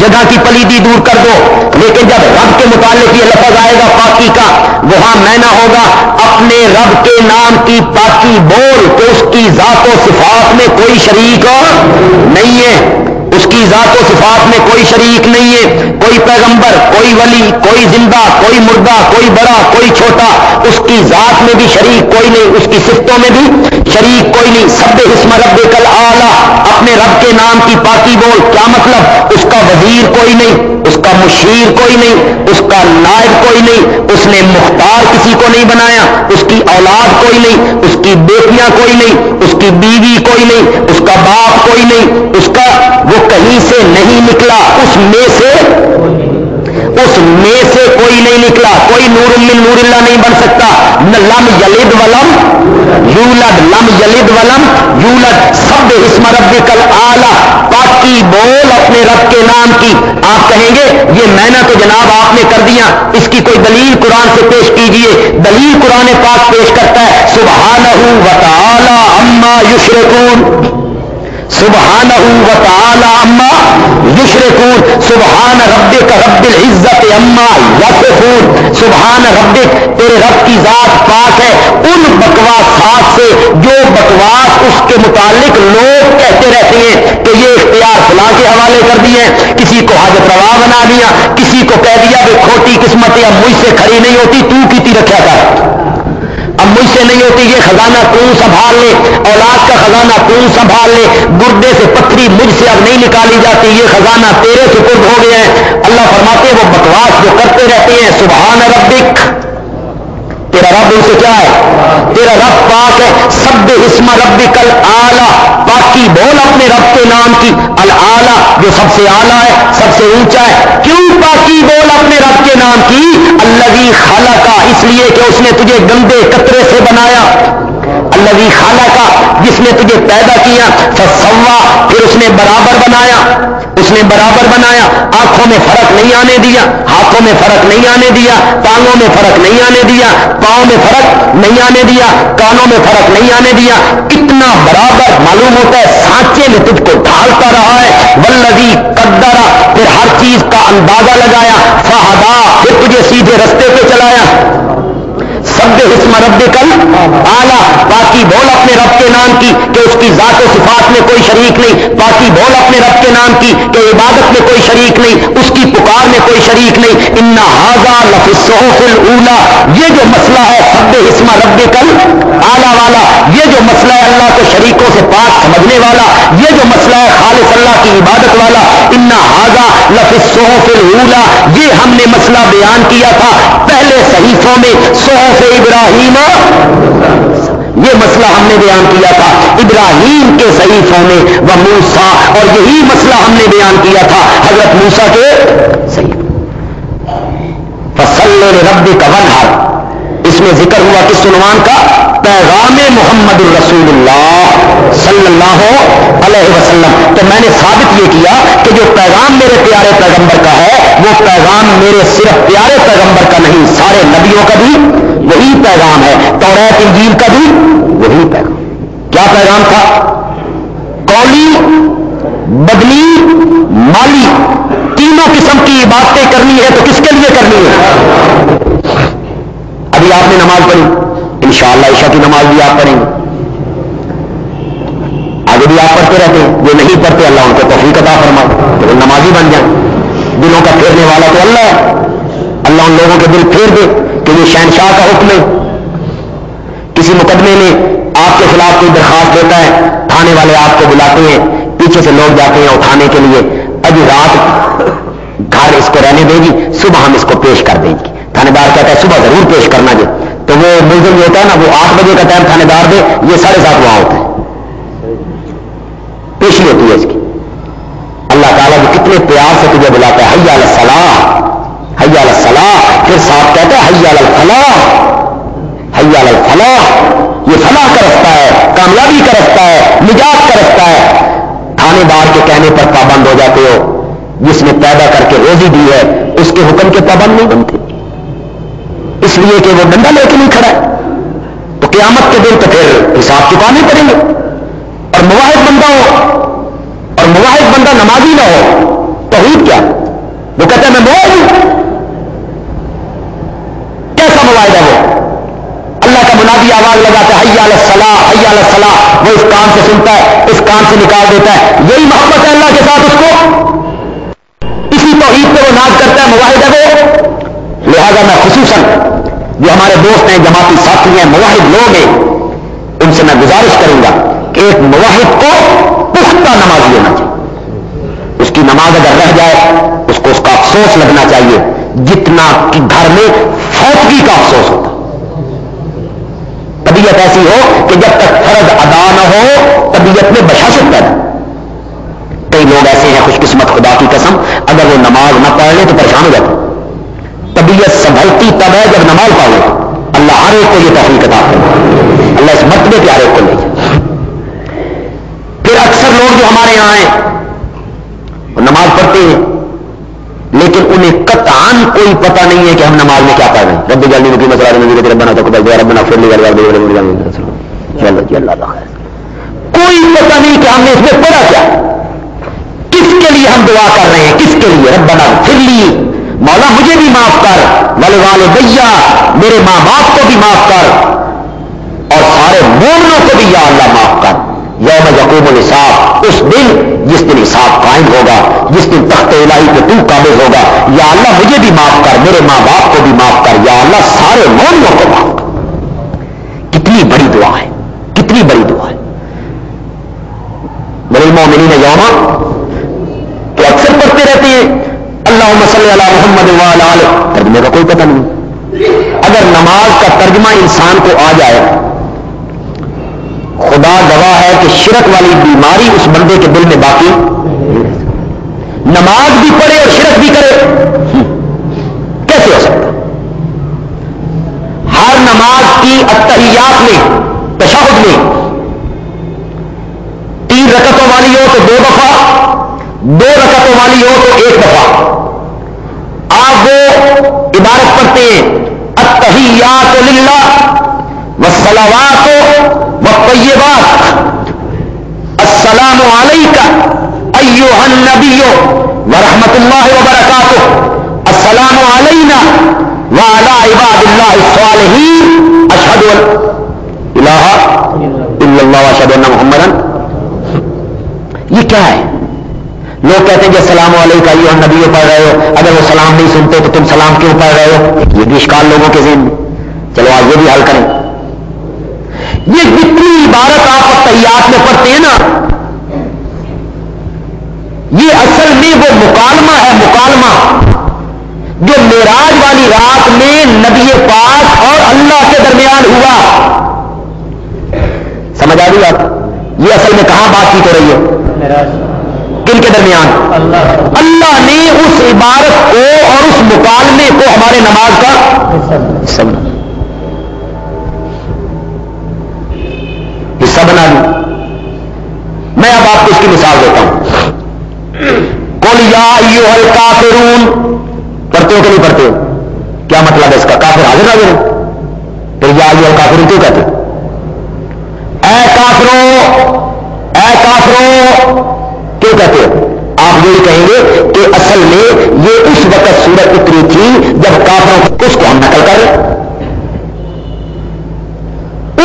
جگہ کی پلیدی دور کر دو، لیکن جب رب کے متعلق یہ لفظ آئے گا پاکی کا، وہاں معنی ہوگا اپنے رب کے نام کی پاکی بول کہ اس کی ذات و صفات میں کوئی شریک نہیں ہے، اس کی ذات و صفات میں کوئی شریک نہیں ہے، کوئی پیغمبر، کوئی ولی، کوئی زندہ، کوئی مردہ، کوئی بڑا، کوئی چھوٹا، اس کی ذات میں بھی شریک کوئی نہیں، اس کی صفتوں میں بھی شریک کوئی نہیں۔ سبح اسم ربک الاعلی، اپنے رب کے نام کی پاکی بول، کیا مطلب؟ اس کا وزیر کوئی نہیں، اس کا مشیر کوئی نہیں، اس کا نائب کوئی نہیں، اس نے مختار کسی کو نہیں بنایا، اس کی اولاد کوئی نہیں، اس کی بیٹیاں کوئی نہیں، اس کی بیوی کوئی نہیں، اس کا باپ کوئی نہیں، اس کا وہ کہیں سے نہیں نکلا، اس میں سے کوئی نہیں نکلا، کوئی نور من نور اللہ نہیں بن سکتا۔ لم یلد ولم یولد، لم یلد ولم یولد۔ سبح اسم ربک الاعلی، پاکی بول اپنے رب کے نام کی۔ آپ کہیں گے یہ معنی تو جناب آپ نے کر دیا، اس کی کوئی دلیل قرآن سے پیش کیجئے۔ دلیل قرآن پاک پیش کرتا ہے سبحانہ وتعالی عما یشرکون، سبحانہ وتعالی عما یشرکون، سبحان ربک رب العزت عما یصفون، سبحان ربک، تیرے رب کی ذات پاک ہے ان بکواسات سے جو بکواس اس کے متعلق لوگ کہتے رہتے ہیں کہ یہ اختیار فلاں کے حوالے کر دیے، کسی کو حاجت روا بنا دیا، کسی کو کہہ دیا کہ کھوٹی قسمت اب مجھ سے کھڑی نہیں ہوتی، تو کیتی رکھا کر، اب مجھ سے نہیں ہوتی، یہ خزانہ تو سنبھال لے، اولاد کا خزانہ تو سنبھال لے، گردے سے پتھری مجھ سے اب نہیں نکالی جاتی، یہ خزانہ تیرے سپرد ہو گیا ہے۔ اللہ فرماتے ہیں وہ بکواس جو کرتے رہتے ہیں، سبحان ربک، تیرا رب ان سے کیا ہے؟ تیرا رب پاک ہے۔ سبح اسم ربک الاعلی، پاکی بول اپنے رب کے نام کی، الاعلی جو سب سے اعلیٰ ہے، سب سے اونچا ہے۔ کیوں پاکی بول اپنے رب کے نام کی؟ الذی خلق، اس لیے کہ اس نے تجھے گندے قطرے سے بنایا۔ الذی خلق جس نے تجھے پیدا کیا فسوا پھر اس نے برابر بنایا آنکھوں میں فرق نہیں آنے دیا ہاتھوں میں فرق نہیں آنے دیا ٹانگوں میں فرق نہیں آنے دیا پاؤں میں فرق نہیں آنے دیا کانوں میں فرق نہیں آنے دیا اتنا برابر معلوم ہوتا ہے سانچے میں تجھ کو ڈھالتا رہا ہے والذی قدر پھر ہر چیز کا اندازہ لگایا فہدا پھر تجھے سیدھے رستے پہ چلایا سبح اسم ربک الاعلی پاکی بول اپنے رب کے نام کی کہ اس کی ذات و صفات میں کوئی شریک نہیں پاکی بول اپنے رب کے نام کی کہ عبادت میں کوئی شریک نہیں اس کی پکار میں کوئی شریک نہیں ان ھذا لفی الصحف الاولی یہ جو مسئلہ ہے سبح اسم ربک الاعلی والا یہ جو مسئلہ ہے اللہ کو شریکوں سے پاک سمجھنے والا یہ جو مسئلہ ہے خالص اللہ کی عبادت والا ان ھذا لفی الصحف الاولی یہ ہم نے مسئلہ بیان کیا تھا پہلے صحیفوں میں صحف ابراہیم یہ مسئلہ ہم نے بیان کیا تھا ابراہیم کے صحیفوں میں و موسیٰ اور یہی مسئلہ ہم نے بیان کیا تھا حضرت موسیٰ کے صحیفے فصلی لربک وانحر اس میں ذکر ہوا کس عنوان کا پیغام محمد الرسول اللہ صلی اللہ علیہ وسلم تو میں نے ثابت یہ کیا کہ جو پیغام میرے پیارے پیغمبر کا ہے وہ پیغام میرے صرف پیارے پیغمبر کا نہیں سارے نبیوں کا بھی وہی پیغام ہے توریت انجیل کا بھی وہی پیغام کیا پیغام تھا قولی بدنی مالی تینوں قسم کی عبادتیں کرنی ہے تو کس کے لیے کرنی ہے ابھی آپ نے نماز پڑھی انشاءاللہ عشاء کی نماز بھی آپ پڑھیں گے آگے بھی آپ پڑھتے رہتے ہیں جو نہیں پڑھتے اللہ ان کو توفیق عطا فرمائے تو وہ نمازی بن جائیں دلوں کا پھیرنے والا تو اللہ ہے اللہ ان لوگوں کے دل پھیر دے کہ یہ شہنشاہ کا حکم ہے کسی مقدمے میں آپ کے خلاف کوئی درخواست دیتا ہے تھانے والے آپ کو بلاتے ہیں پیچھے سے لوگ جاتے ہیں اٹھانے کے لیے ابھی رات گھر اس کو رہنے دے گی صبح ہم اس کو پیش کر دیں گے تھانے دار کہتا ہے صبح ضرور پیش کرنا جی تو وہ ملزم جو ہوتا ہے نا وہ 8 بجے کا ٹائم تھانے دار دے یہ 7:30 وہاں ہوتا ہے پیشی ہوتی ہے اس کی اللہ تعالیٰ بھی کتنے پیار سے تجھے بلاتا ہے حی علی الصلاح حی علی الصلاح پھر صاحب کہتا ہے حی علی الفلاح حی علی الفلاح یہ فلاح کا رستہ ہے کامیابی کا رستہ ہے نجات کا رستہ ہے تھانے دار کے کہنے پر پابند ہو جاتے ہو جس نے پیدا کر کے روزی دی ہے اس کے حکم کے پابند نہیں بنتے اس لیے کہ وہ ڈنڈا لے کے نہیں کھڑا ہے تو قیامت کے دن تو پھر حساب چکانے پڑیں گے اور مواحد بندہ ہو اور مواحد بندہ نمازی نہ ہو توحید کیا وہ کہتا ہے میں مواحد ہوں کیسا مواحد ہے وہ اللہ کا منادی آواز لگاتا ہے حی علی الصلاح حی علی الصلاح وہ اس کان سے سنتا ہے اس کان سے نکال دیتا ہے یہی محبت ہے اللہ کے ساتھ اس کو اسی توحید پہ وہ ناز کرتا ہے مواحد ہے وہ لہذا میں خصوصاً جو ہمارے دوست ہیں جماعتی ساتھی ہیں مواحد لوگ ہیں ان سے میں گزارش کروں گا کہ ایک مواحد کو پختہ نمازی ہونا چاہیے اس کی نماز اگر رہ جائے اس کو اس کا افسوس لگنا چاہیے جتنا کہ گھر میں فوتگی کا افسوس ہوتا طبیعت ایسی ہو کہ جب تک فرض ادا نہ ہو طبیعت میں بشاشت پیدا کئی لوگ ایسے ہیں خوش قسمت خدا کی قسم اگر وہ نماز نہ پڑھ لیں تو پریشان ہو جاتے طبیعت سنبھلتی تب ہے جب نماز پڑھے اللہ ہر ایک کو یہ توفیق عطا فرمائے اللہ اس مرتبے پہ ہر ایک کو لے جائے پھر اکثر لوگ جو ہمارے یہاں ہیں وہ نماز پڑھتے ہیں لیکن انہیں قطعاً کوئی پتہ نہیں ہے کہ ہم نماز میں کیا پڑھ رہے ہیں رب جلدی مکی مسئلہ میں ربنا تقبل ربنا اغفر لي ولوالدي اللہ کوئی پتہ نہیں کہ ہم نے اس میں پڑھا کیا کس کے لیے ہم دعا کر رہے ہیں کس کے لیے ربنا اغفر لي مولا مجھے بھی معاف کر ولوالدي میرے ماں باپ کو بھی معاف کر اور سارے مومنوں کو بھی یا اللہ معاف کر یوم یقوم الحساب اس دن جس دن حساب قائم ہوگا جس دن تخت الہی پہ تو قابض ہوگا یا اللہ مجھے بھی معاف کر میرے ماں باپ کو بھی معاف کر یا اللہ سارے مومنوں کو معاف کر کتنی بڑی دعا ہے کتنی بڑی دعا ہے للمؤمنین یوم تو اکثر پڑھتے رہتے ہیں اللہم صلی علی محمد وعلی آلہ ترجمے کا کوئی پتہ نہیں اگر نماز کا ترجمہ انسان کو آ جائے خدا گواہ ہے کہ شرک والی بیماری اس بندے کے دل میں باقی نماز بھی پڑھے اور شرک بھی کرے کیسے ہو سکتا ہر نماز کی التحیات میں تشہد میں 2 رکعتوں والی ہو تو 1 دفعہ آپ وہ عبارت پڑھتے ہیں التحیات للہ والصلوات والطیبات السلام علیکہ ایھا النبی ورحمۃ اللہ وبرکاتہ السلام علینا وعلی عباد اللہ الصالحین اشہد ان لا الہ الا اللہ واشہد ان محمدا. یہ کیا ہے؟ لوگ کہتے ہیں کہ السلام علیکم ایھا النبی پڑھ رہے ہو، اگر وہ سلام نہیں سنتے تو تم سلام کیوں پڑھ رہے ہو؟ یہ بھی اشکال لوگوں کے ذہن میں. چلو آج یہ بھی حل کریں. یہ جتنی عبارت آپ تحیات میں پڑھتے ہیں نا، یہ اصل میں وہ مکالمہ ہے، مکالمہ جو معراج والی رات میں نبی پاک اور اللہ کے درمیان ہوا. سمجھ آ گئی آپ؟ یہ اصل میں کہاں بات چیت ہو رہی ہے؟ کن کے درمیان؟ اللہ نے اس عبارت کو اور اس مکالمے کو ہمارے نماز کا حصہ بنا لی. میں اب آپ کو اس کی مثال دیتا ہوں. قل یا ایھا الکافرون پڑھتے ہو کہ نہیں پڑھتے ہو؟ کیا مطلب ہے اس کا؟ کافر حاضر نہ کریں پھر یا ایھا الکافرون کیوں کہتے ہیں؟ اے کافروں، اے کافروں کیوں کہتے ہو؟ آپ یہی کہیں گے کہ اصل میں یہ اس وقت سورت اتری تھی جب کافروں کو اس کو ہم نقل کر رہے،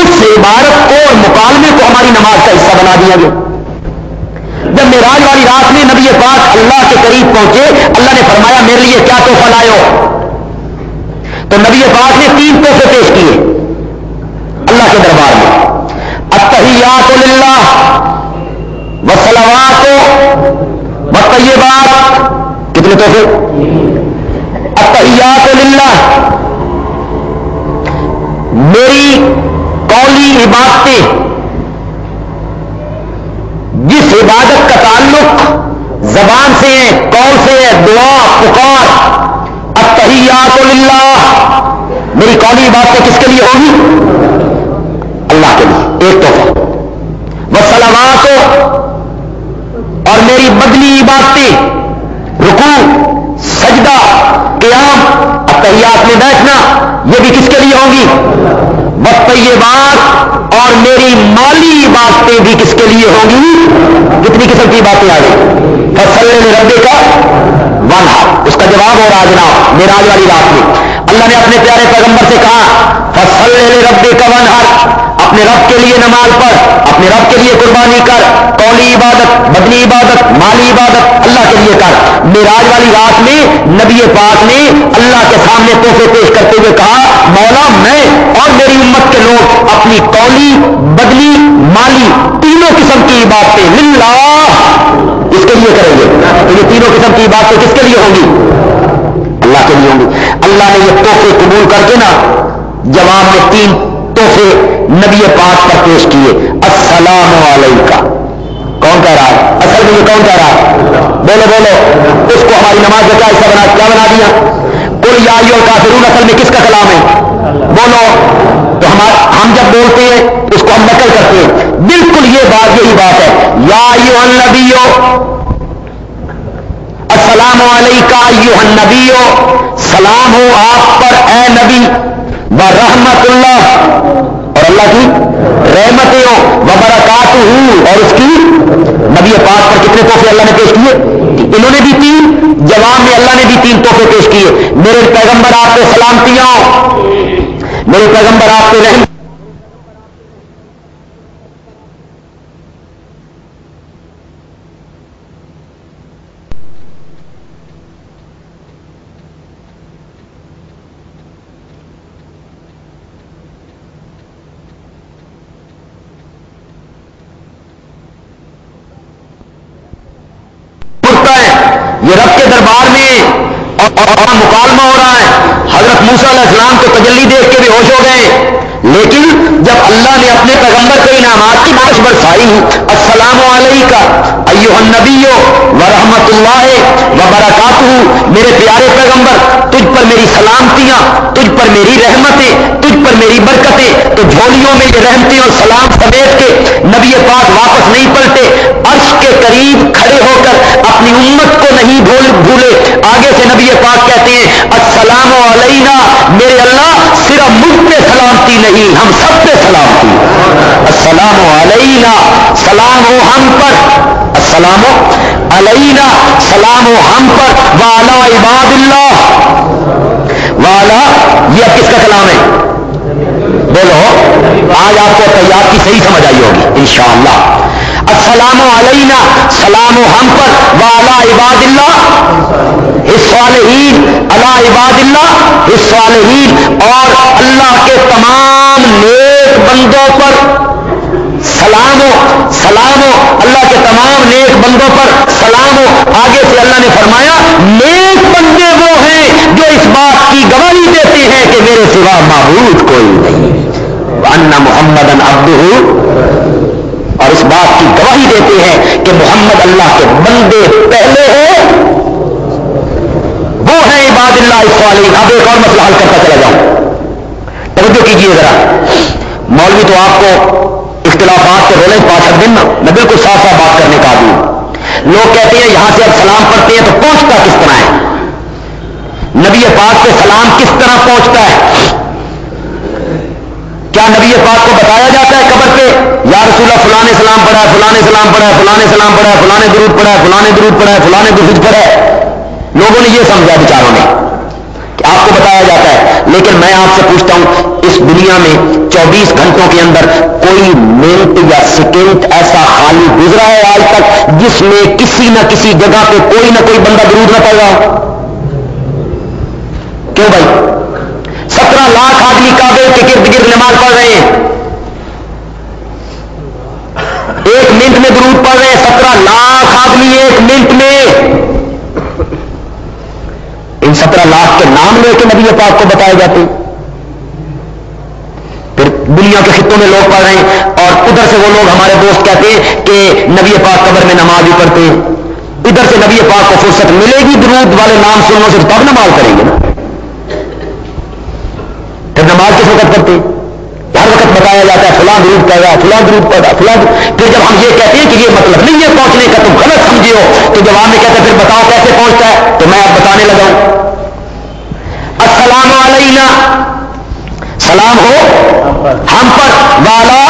اس عبارت کو اور مکالمے کو ہماری نماز کا حصہ بنا دیا گیا. جب معراج والی رات میں نبی پاک اللہ کے قریب پہنچے، اللہ نے فرمایا میرے لیے کیا تحفہ لائے ہو؟ تو نبی پاک نے 3 تحفے پیش کیے اللہ کے دربار میں. التحیات للہ والصلوات والطیبات. کتنے تحفے؟ التحیات للہ، میری قولی عبادتیں، جس عبادت کا تعلق زبان سے ہے، قول سے ہے، دعا پکار. التحیات للہ، میری قولی عبادتیں کس کے لیے ہوگی؟ اللہ کے لیے، ایک تحفہ. والصلوات، اور میری بدنی عبادتیں، رکوع، سجدہ، قیام، التحیات میں بیٹھنا، یہ بھی کس کے لیے ہوگی؟ والطیبات، اور میری مالی عبادتیں بھی کس کے لیے ہوں گی؟ کتنی قسم کی باتیں آ گئی؟ فصلی لربک وانحر. اس کا جواب ہو رہا جناب معراج والی رات میں اللہ نے اپنے پیارے پیغمبر سے کہا فصلی لربک وانحر، اپنے رب کے لیے نماز پڑھ، اپنے رب کے لیے قربانی کر. قولی عبادت، بدنی عبادت، مالی عبادت اللہ کے لیے کر. معراج والی رات میں نبی پاک نے اللہ کے سامنے تحفے پیش کرتے ہوئے کہا مولا میں اور میری امت کے لوگ اپنی قولی، بدنی، مالی تینوں قسم کی عبادتیں للہ اس کے لیے کریں گے. تو یہ تینوں قسم کی عبادتیں کس کے لیے ہوں گی؟ اللہ کے لیے ہوں گی. اللہ نے یہ تحفے قبول کر کے نا جواب میں 3 تحفے نبی پاک پر پیش کیے. السلام علیکہ. کون کہہ رہا ہے؟ اصل میں یہ کون کہہ رہا ہے؟ بولو بولو. اس کو ہماری نماز کا کیا حصہ کیا بنا دیا؟ قل یا ایھا الکافرون اصل میں کس کا کلام ہے؟ بولو. تو ہم جب بولتے ہیں اس کو ہم نقل کرتے ہیں. بالکل یہ بات یہی بات ہے. یا ایھا النبی السلام علیکہ ایھا النبی، سلام ہو آپ پر اے نبی، ورحمۃ اللہ، اور اللہ کی رحمتیں ہوں، وبرکاتہ، اور اس کی. نبی پاک پر کتنے تحفے اللہ نے پیش کیے؟ انہوں نے بھی 3، جواب میں اللہ نے بھی 3 تحفے پیش کیے. میرے پیغمبر آپ کو سلامتیاں ہوں، میرے پیغمبر آپ کو رحمت. یہ رب کے دربار میں اور مکالمہ ہو رہا ہے. حضرت موسیٰ علیہ السلام کو تجلی دیکھ کے بھی ہوش ہو گئے، لیکن جب اللہ نے اپنے پیغمبر کو انعامات کی بارش برسائی، السلام علیکہ ایھا النبی ورحمۃ اللہ وبرکاتہ، میرے پیارے پیغمبر تجھ پر میری سلامتیاں، تجھ پر میری رحمتیں، تجھ پر میری برکتیں، تو جھولیوں میں یہ رحمتیں اور سلام سمیٹ کے نبی پاک واپس نہیں پلٹے، عرش کے قریب کھڑے ہو کر اپنی امت کو نہیں بھولے، آگے سے نبی پاک کہتے ہیں السلام علینا، میرے اللہ صرف مجھ پہ سلامتی نہیں، ہم سب پہ سلامتی، السلام علینا، سلام ہو ہم پر، السلام علینا، سلام ہو ہم پر، وعلی عباد اللہ، وعلی، یہ اب کس کا کلام ہے؟ بولو، آج آپ کو طیاب کی صحیح سمجھ آئی ہوگی انشاءاللہ۔ السلام علینا، سلام ہم پر، وعلی عباد اللہ الصالحین، علی عباد اللہ الصالحین، اور اللہ کے تمام نیک بندوں پر سلام ہو، اللہ کے تمام نیک بندوں پر سلام ہو۔ آگے سے اللہ نے فرمایا نیک بندے وہ ہیں جو اس بات کی گواہی دیتے ہیں کہ میرے سوا معبود کوئی نہیں، وان محمدًا عبدہ، اور اس بات کی گواہی دیتے ہیں کہ محمد اللہ کے بندے پہلے ہیں، وہ ہیں عباد اللہ الصالحین۔ اب ایک اور مسئلہ حل کرتا چلا جاؤں، توجہ کیجیے ذرا، مولوی تو آپ کو اختلافات کے رولے 65 دن میں بالکل صاف صاف بات کرنے کا آدمی ہوں۔ لوگ کہتے ہیں یہاں سے اب سلام پڑھتے ہیں تو پہنچتا کس طرح ہے؟ نبی پاک کو سلام کس طرح پہنچتا ہے؟ کیا نبی پاک کو بتایا جاتا ہے قبر پہ یا رسول اللہ فلاں نے سلام پڑھا ہے، فلاں نے سلام پڑھا ہے، فلاں نے سلام پڑھا ہے، فلاں نے درود پڑھا ہے، فلاں نے درود پڑھا ہے، فلاں نے درود پڑھا ہے؟ لوگوں نے یہ سمجھا بیچاروں نے کہ آپ کو بتایا جاتا ہے، لیکن میں آپ سے پوچھتا ہوں اس دنیا میں 24 گھنٹوں کے اندر کوئی منٹ یا سیکنڈ ایسا خالی گزرا ہے آج تک جس میں کسی نہ کسی جگہ پہ کوئی نہ کوئی بندہ درود نہ پڑھ رہا ہو؟ کیوں بھائی؟ 17 لاکھ آدمی کعبے کے گرد گرد نماز پڑھ رہے ہیں، ایک منٹ میں درود پڑھ رہے ہیں 17 لاکھ آدمی ایک منٹ میں۔ ان 17 لاکھ کے نام لے کے نبی پاک کو بتائے جاتے ہیں، پھر دنیا کے خطوں میں لوگ پڑھ رہے ہیں، اور ادھر سے وہ لوگ ہمارے دوست کہتے ہیں کہ نبی پاک قبر میں نماز بھی پڑھتے ہیں، ادھر سے نبی پاک کو فرصت ملے گی درود والے نام سننے سے تب نماز کریں گے نا، پھر نماز کس وقت پڑھتے ہیں؟ ہر وقت بتایا جاتا ہے فلاں درود پڑھ رہا ہے، فلاں درود پڑھ رہا ہے، فلاں، پھر جب ہم یہ کہتے ہیں کہ یہ مطلب نہیں ہے پہنچنے کا، تم غلط سمجھے ہو، تو جواب میں کہتے ہیں پھر بتاؤ کیسے پہنچتا ہے؟ تو میں اب بتانے لگا ہوں۔ السلام علینا، سلام ہو ہم پر، والا،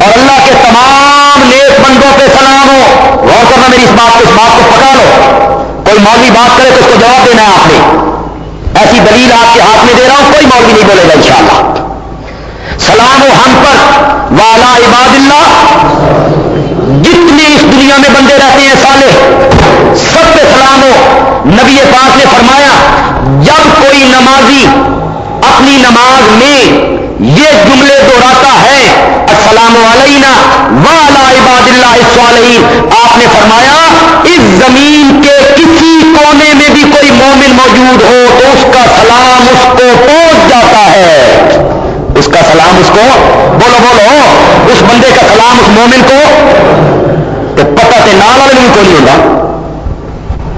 اور اللہ کے تمام نیک بندوں پہ سلام ہو۔ غور کرنا میری اس بات کو پکڑ لو، کوئی مولوی بات کرے تو اس کو جواب دینا ہے آپ نے، ایسی دلیل آپ کے ہاتھ میں دے رہا ہوں، کوئی مولوی نہیں بولے گا انشاءاللہ۔ سلام ہو ہم پر، والا عباد اللہ، جتنے اس دنیا میں بندے رہتے ہیں صالح سب پہ سلام ہو۔ نبی پاک نے فرمایا جب کوئی نمازی اپنی نماز میں یہ جملے دہراتا ہے السلام علینا وعلی عباد اللہ الصالحین، آپ نے فرمایا اس زمین کے کسی کونے میں بھی کوئی مومن موجود ہو تو اس کا سلام اس کو پہنچ جاتا ہے، اس کا سلام اس کو، بولو اس بندے کا سلام اس مومن کو، تو پتہ تے نال والے بھی کوئی نہیں ہوتا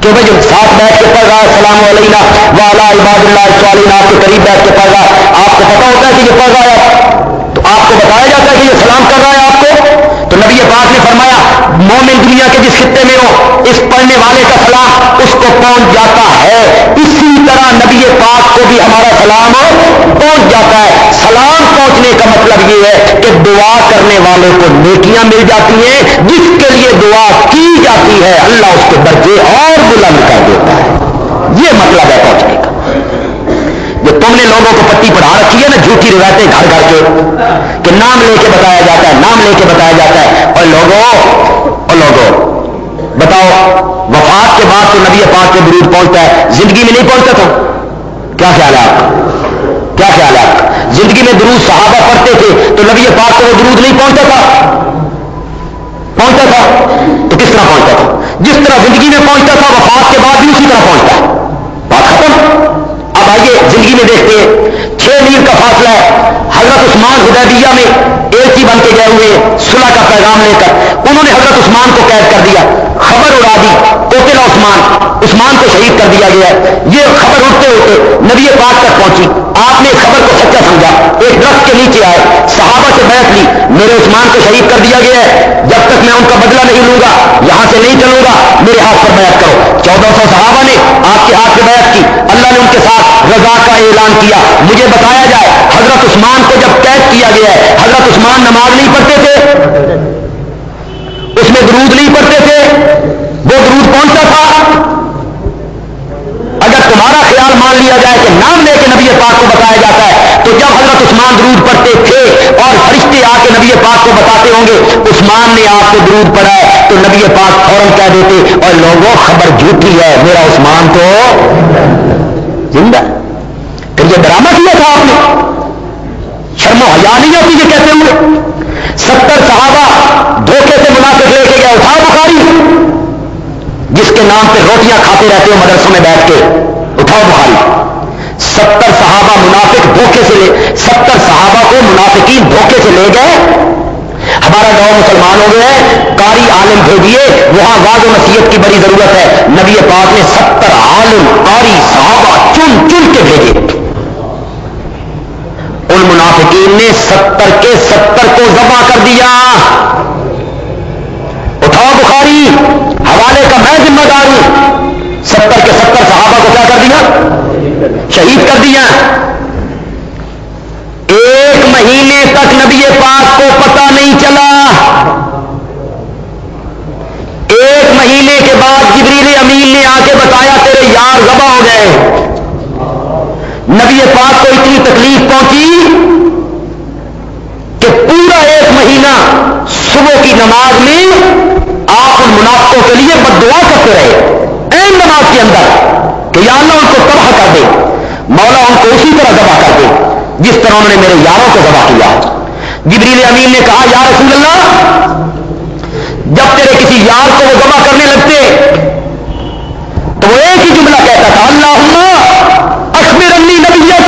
کہ بھائی جو ساتھ بیٹھ کے پڑھ رہا ہے السلام علینا وعلی عباد اللہ الصالحین، آپ کے قریب بیٹھ کے پڑھ رہا ہے، آپ کو پتہ ہوتا ہے کہ یہ پڑھ رہا ہے تو آپ کو بتایا جاتا ہے کہ یہ سلام کر رہا ہے آپ کو، تو نبی پاک نے فرمایا مومن دنیا کے جس خطے میں ہو اس پڑھنے والے کا سلام اس کو پہنچ جاتا ہے، اسی طرح نبی پاک کو بھی ہمارا سلام پہنچ جاتا ہے۔ سلام پہنچنے کا مطلب یہ ہے کہ دعا کرنے والے کو نیکیاں مل جاتی ہیں، جس کے لیے دعا کی جاتی ہے اللہ اس کے درجے اور بلند کر دیتا ہے، یہ مطلب ہے پہنچنے کا۔ جو تم نے لوگوں کو پٹی پڑھا رکھی ہے نا جھوٹی روایتیں گھر گھر کے کہ نام لے کے بتایا جاتا ہے، نام لے کے بتایا جاتا ہے، اور لوگوں بتاؤ وفات کے بعد تو نبی پاک کے درود پہنچتا ہے، زندگی میں نہیں پہنچتا تو کیا خیال ہے آپ کا؟ کیا خیال ہے آپ کا؟ زندگی میں درود صحابہ پڑھتے تھے تو نبی پاک کو وہ درود نہیں پہنچتا تھا تو کس طرح پہنچتا تھا؟ جس طرح زندگی میں پہنچتا تھا وفات کے بعد بھی اسی طرح پہنچتا ہے، بات ختم۔ اب آئیے زندگی میں دیکھتے ہیں 6 میل کا فاصلہ ہے، مکہ میں ایلچی بن کے گئے ہوئے صلح کا پیغام لے کر، انہوں نے حضرت عثمان کو قید کر دیا، خبر اڑا دی، قتل عثمان کو شہید کر دیا گیا ہے۔ یہ خبر اڑتے ہوتے نبی پاک تک پہنچی، آپ نے خبر کو سچا سمجھا، ایک درخت کے نیچے آئے، صحابہ سے بیعت لی، میرے عثمان کو شہید کر دیا گیا ہے، جب تک میں ان کا بدلہ نہیں لوں گا یہاں سے نہیں چلوں گا، میرے ہاتھ پر بیعت کرو۔ 1400 صحابہ نے آپ کے ہاتھ سے بیعت کی، اللہ نے ان کے ساتھ رضا کا اعلان کیا۔ مجھے بتایا جائے حضرت عثمان کو جب قید کیا گیا ہے، حضرت عثمان نماز نہیں پڑھتے تھے، اس میں درود نہیں پڑھتے تھے، وہ درود پہنچتا تھا؟ اگر تمہارا خیال مان لیا جائے کہ نام لے کے نبی پاک کو بتایا جاتا ہے، تو جب حضرت عثمان درود پڑھتے تھے اور فرشتے آ کے نبی پاک کو بتاتے ہوں گے عثمان نے آپ کو درود پڑھا ہے، تو نبی پاک فوراً کہہ دیتے اور لوگوں خبر جھوٹی ہے، میرا عثمان تو زندہ۔ پھر یہ ڈرامہ کیا تھا آپ نے، شرم و حیا نہیں ہوتی یہ کہتے ہوئے؟ 70 صحابہ دھوکے سے منافق لے کے گئے، اٹھاؤ بخاری جس کے نام پہ روٹیاں کھاتے رہتے ہو مدرسوں میں بیٹھ کے، اٹھاؤ بخاری۔ 70 صحابہ منافق دھوکے سے لے، 70 صحابہ کو منافقین دھوکے سے لے گئے۔ ہمارا گاؤں مسلمان ہو گیا ہے، قاری عالم بھیجیے، وہاں واضح و نصیحت کی بڑی ضرورت ہے۔ نبی پاک نے 70 عالم قاری صحابہ چن چن کے بھیجے، ان منافقین نے 70 کے 70 کو ذبح کر دیا۔ اٹھاؤ بخاری، حوالے کا میں ذمہ دار ہوں۔ 70 کے 70 صحابہ کو کیا کر دیا؟ شہید کر دیا۔ ایک مہینے تک نبی پاک کو پتہ نہیں چلا، ایک مہینے کے بعد جبریل امین نے آ کے بتایا تیرے یار ذبح ہو گئے۔ نبی پاک کو اتنی تکلیف پہنچی کہ پورا ایک مہینہ صبح کی نماز میں آپ ان منافقوں کے لیے بد دعا کرتے رہے، عین نماز کے اندر، کہ یا اللہ ان کو تباہ کر دے، مولا ان کو اسی طرح ذبح کر دے جس طرح انہوں نے میرے یاروں کو ذبح کیا۔ جبریل امین نے کہا یا رسول اللہ، جب تیرے کسی یار کو وہ ذبح کرنے لگتے تو وہ ایک ہی جملہ کہتا تھا، اللہم اخبر انی نبیک،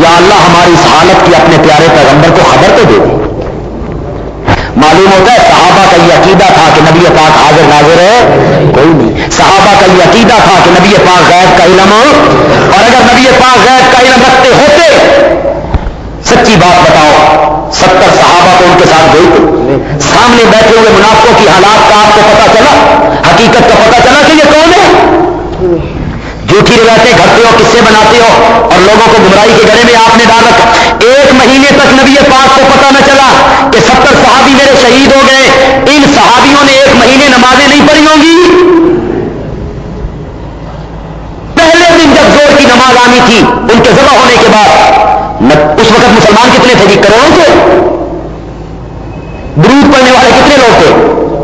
یا اللہ ہماری اس حالت کی اپنے پیارے پیغمبر کو خبر تو دے دے۔ معلوم ہوتا ہے صحابہ کا یہ عقیدہ تھا کہ نبی پاک حاضر ناظر ہے کوئی نہیں، صحابہ کا یہ عقیدہ تھا کہ نبی پاک غیب کا علم، اور اگر نبی پاک غیب کا علم رکھتے ہوتے، سچی بات بتاؤ 70 صحابہ تو ان کے ساتھ گئی تھی، سامنے بیٹھے ہوئے منافقوں کی حالات کا آپ کو پتا چلا، حقیقت کا پتا چلا کہ یہ کون ہے؟ جھوٹی روایتیں گھڑتے ہو، قصے بناتے ہو اور لوگوں کو گمراہی کے گڑھے میں آپ نے ڈال رکھا۔ ایک مہینے تک نبی پاک کو پتا نہ چلا کہ 70 صحابی میرے شہید ہو گئے۔ ان صحابیوں نے ایک مہینے نمازیں نہیں پڑھی ہوں گی۔ پہلے دن جب زور کی نماز آنی تھی ان کے ذبح ہونے کے بعد، اس وقت مسلمان کتنے تھے جی؟ کروڑوں تھے۔ درود پڑھنے والے کتنے لوگ تھے؟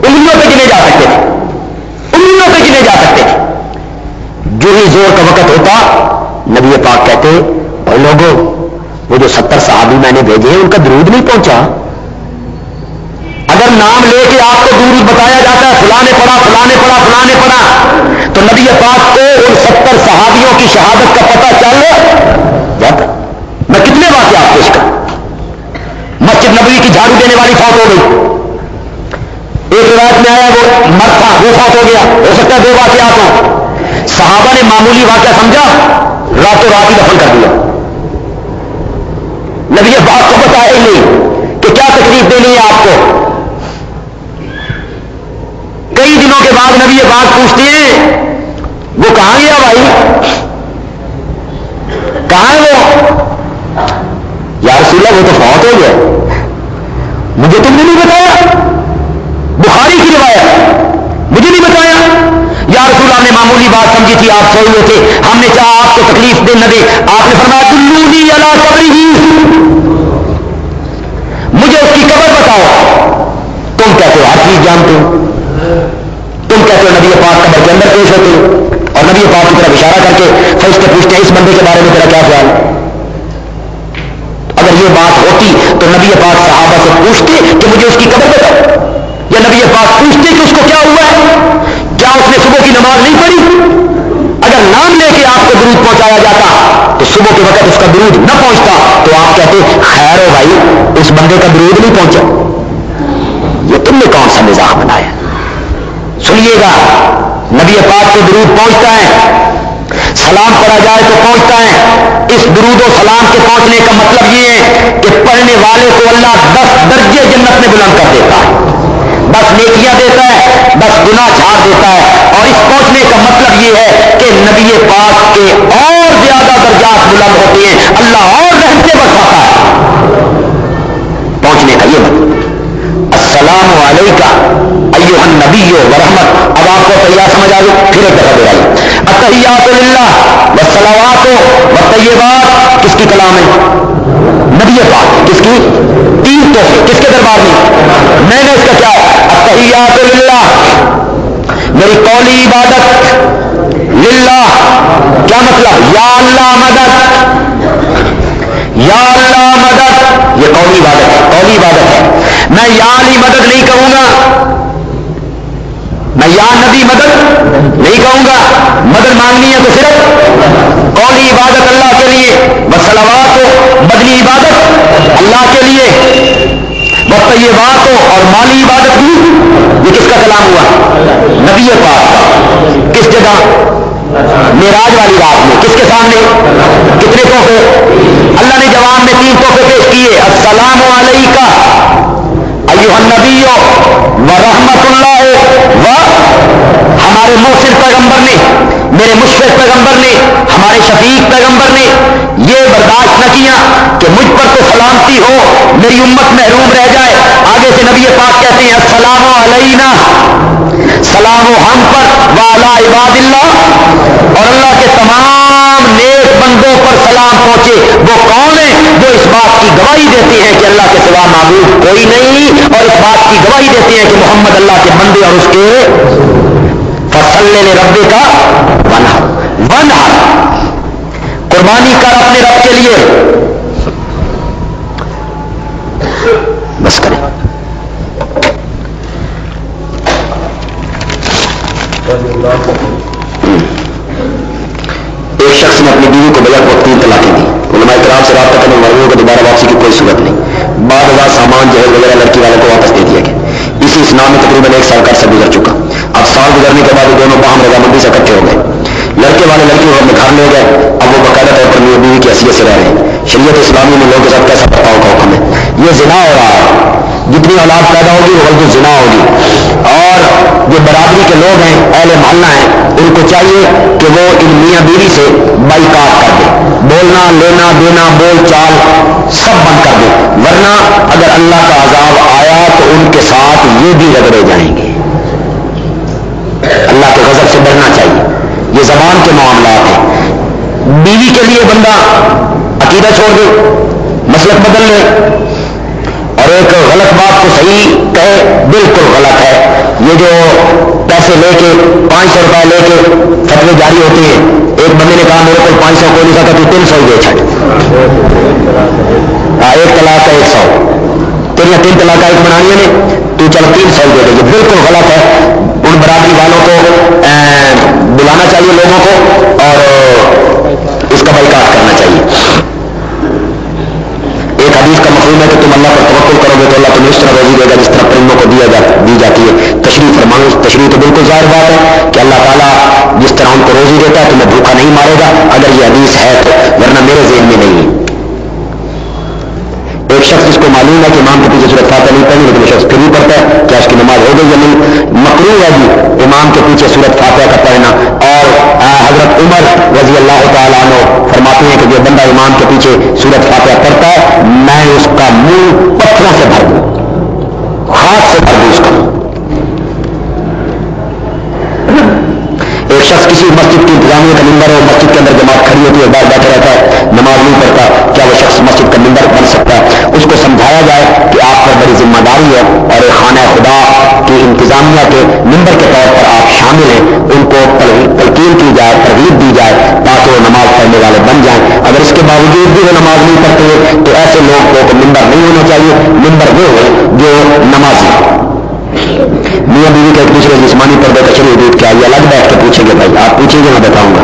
انگلیوں پہ گنے جا سکتے تھے، انگلیوں پہ گنے جا سکتے تھے۔ جو ہی زور کا وقت ہوتا نبی پاک کہتے اور لوگوں وہ جو 70 صحابی میں نے بھیجے ان کا درود نہیں پہنچا۔ اگر نام لے کے آپ کو درود بتایا جاتا ہے فلاں نے پڑھا فلاں نے پڑھا فلاں نے پڑھا، تو نبی پاک کو ان 70 صحابیوں کی شہادت کا پتہ چل جاتا۔ میں کتنے واقعات پیش کروں۔ مسجد نبوی کی جھاڑو دینے والی فوت ہو گئی، ایک روایت میں آیا وہ مرد تھا وہ فوت ہو گیا، ہو سکتا ہے 2 واقعات ہوں۔ صحابہ نے معمولی واقعہ سمجھا، راتوں رات ہی دفن کر دیا، نبی پاک کو بتایا ہی نہیں کہ کیا تکلیف دینی ہے آپ کو۔ کئی دنوں کے بعد نبی پاک پوچھتے ہیں وہ کہاں گیا بھائی، کہاں ہے وہ؟ یا رسول اللہ وہ تو فوت ہو گیا، مجھے تم نے نہیں بتایا۔ بخاری کی روایت، مجھے نہیں بتایا۔ یا رسول اللہ نے معمولی بات سمجھی تھی، آپ سوئے ہوئے تھے، ہم نے چاہا آپ کو تکلیف دے نہ دے، آپ نے فرمایا دلونی علی قبرہ، مجھے اس کی قبر بتاؤ۔ تم کہتے ہو ہر چیز جانتے ہو، تم کہتے ہو نبی پاک قبر کے اندر پیش ہوتے ہو، اور نبی پاک کی طرف اشارہ کر کے فرشتے پوچھتے ہیں اس بندے کے بارے میں تیرا کیا خیال ہے؟ اگر یہ بات ہوتی تو نبی پاک صحابہ سے پوچھتے کہ مجھے اس کی قبر بتاؤ، یا نبی پاک پوچھتے کہ اس کو کیا ہوا ہے، کیا اس نے صبح کی نماز نہیں پڑھی؟ اگر نام لے کے آپ کو درود پہنچایا جاتا تو صبح کے وقت اس کا درود نہ پہنچتا تو آپ کہتے خیر ہو بھائی اس بندے کا درود نہیں پہنچا. یہ تم نے کون سا مزاح بنایا؟ سنیے گا نبی پاک کو درود پہنچتا ہے، سلام پڑھا جائے تو پہنچتا ہے. اس درود و سلام کے پہنچنے کا مطلب یہ ہے کہ پڑھنے والے کو اللہ 10 درجے جنت میں بلند کر دیتا ہے، 10 نیکیاں دیتا ہے، 10 گناہ جھاڑ دیتا ہے. اور اس پہنچنے کا مطلب یہ ہے کہ نبی پاک کے اور زیادہ درجات بلند ہوتے ہیں، اللہ اور رحمتیں برساتا ہے. پہنچنے کا یہ مطلب السلام علیکہ ایھا النبی ورحمت. اب آپ کو تیار سمجھ آ گئی؟ پھر ایک دفعہ دہرائی التحیات للہ والصلوات والطیبات کس کی کلام ہے؟ نبی پاک. کس کی؟ 3 تحفے کس کے دربار میں نے اس کا کیا التحیات للہ، میری قولی عبادت للہ. کیا مطلب؟ یا اللہ مدد، یا اللہ مدد. یہ قولی عبادت ہے، قولی عبادت ہے. میں یا علی مدد نہیں کہوں گا، میں یا نبی مدد نہیں کہوں گا. مدد مانگنی ہے تو صرف قولی عبادت اللہ کے لیے، والصلوات ہو بدنی عبادت اللہ کے لیے، والطیبات ہو اور مالی عبادت بھی. یہ کس کا کلام ہوا؟ نبی پاک کا. کس جگہ؟ معراج والی رات میں. کس کے سامنے؟ کتنے تحفے؟ اللہ نے جواب میں 3 تحفے پیش کیے. السلام علیکہ ایھا النبی ورحمت اللہ و ہمارے محسن پیغمبر نے، میرے مشفق پیغمبر نے، ہمارے شفیق پیغمبر نے یہ برداشت نہ کیا کہ مجھ پر تو سلامتی ہو، میری امت محروم رہ جائے. آگے سے نبی پاک کہتے ہیں السلام علینا، سلام و ہم پر وعلی عباد اللہ، اور اللہ کے تمام نیک بندوں پر سلام پہنچے. وہ کون ہیں؟ جو اس بات کی گواہی دیتے ہیں کہ اللہ کے سوا معبود کوئی نہیں، اور اس بات کی گواہی دیتے ہیں کہ محمد اللہ کے بندے اور اس کے فصلی لربک وانحر، قربانی کر اپنے رب کے لیے. بس کریں. ایک شخص نے اپنی بیوی کو بغیر وقت 3 طلاقیں دی. علماء کرام سے رابطہ کرنے والوں کو دوبارہ واپسی کی کوئی صورت نہیں. بعد ازاں سامان جہیز وغیرہ لڑکی والوں کو واپس دے دیا گیا. اسی اسلام میں تقریباً 1 سال کا عرصہ گزر چکا. اب سال گزرنے کے بعد دونوں باہم رضامندی سے اکٹھے ہو گئے. لڑکے والے لڑکی کو اپنے گھر لے گئے. اب وہ باقاعدہ طور پر میاں بیوی کی حیثیت سے رہ رہے ہیں. شریعت اسلامی میں لوگوں کے ساتھ کیسا برتاؤ کا حکم ہے؟ یہ زنا ہو رہا ہے. جتنی اولاد پیدا ہوگی وہ غلط زنا ہوگی. اور جو برادری کے لوگ ہیں، اہل محلہ ہیں، ان کو چاہیے کہ وہ ان میاں بیوی سے بائیکاٹ کر دیں. بولنا، لینا، دینا، بول چال سب بند کر دیں، ورنہ اگر اللہ کا عذاب آیا تو ان کے ساتھ یہ بھی رگڑے جائیں گے. اللہ کے غضب سے ڈرنا چاہیے. یہ زبان کے معاملات ہیں. بیوی کے لیے بندہ عقیدہ چھوڑ دے، مسلک بدل لے، اور ایک غلط بات کو صحیح کہے، بالکل غلط ہے. یہ جو پیسے لے کے 500 روپئے لے کے فتوے جاری ہوتے ہیں. ایک بندے نے کہا میرے کو 500 کوئی نہیں سکتا، تو 300 دے چھٹ. 1 طلاق کا 100، تیریا 3 طلاق کا 1 بنانی نے، تو چل 300 دے دے. یہ بالکل غلط ہے. ان برادری والوں کو بلانا چاہیے لوگوں کو، اور اس کا بائیکاٹ کرنا چاہیے. ایک حدیث کا مفہوم ہے کہ تم اللہ پر توکل کرو گے تو اللہ تمہیں اس طرح روزی دے گا جس طرح پرندوں کو دی جاتی ہے. تشریح فرماؤ. تشریح تو بالکل ظاہر بات ہے کہ اللہ تعالیٰ جس طرح ان کو روزی دیتا ہے تمہیں بھوکا نہیں مارے گا، اگر یہ حدیث ہے تو، ورنہ میرے ذہن میں نہیں ہے. ایک شخص جس کو معلوم ہے کہ امام کے پیچھے سورۃ فاتحہ نہیں پڑھنی، لیکن وہ شخص پھر بھی پڑھتا ہے، کیا اس کی نماز ہو گئی یا نہیں؟ مکروہ ہے جی امام کے پیچھے سورۃ فاتحہ کا پڑھنا. اور حضرت عمر رضی اللہ تعالیٰ عنہ فرماتے ہیں کہ جو بندہ امام کے پیچھے سورۃ فاتحہ پڑھتا ہے میں اس کا منہ پتھروں سے بھر دوں، ہاتھ سے بھر دوں اس کا منہ. ایک شخص کسی مسجد کی انتظامیہ کا ممبر ہو، مسجد کے اندر جماعت کھڑی ہوتی ہے، باہر بیٹھا رہتا ہے، نماز نہیں پڑھتا، کیا وہ شخص مسجد کا ممبر بن سکتا ہے؟ اس کو سمجھایا جائے کہ آپ پر بڑی ذمہ داری ہے اور ایک خانہ خدا کی انتظامیہ کے ممبر کے طور پر آپ شامل ہیں. ان کو تلقین کی جائے، ترغیب دی جائے تاکہ وہ نماز پڑھنے والے بن جائیں. اگر اس کے باوجود بھی وہ نماز نہیں پڑھتے تو ایسے لوگ کو ممبر نہیں ہونا چاہیے. ممبر وہ ہے جو نمازی. میاں بیوی کا ایک دوسرے جسمانی پردے کا شروع حدود کیا، یہ الگ بیٹھ کے پوچھیں گے بھائی، آپ پوچھیں گے میں بتاؤں گا.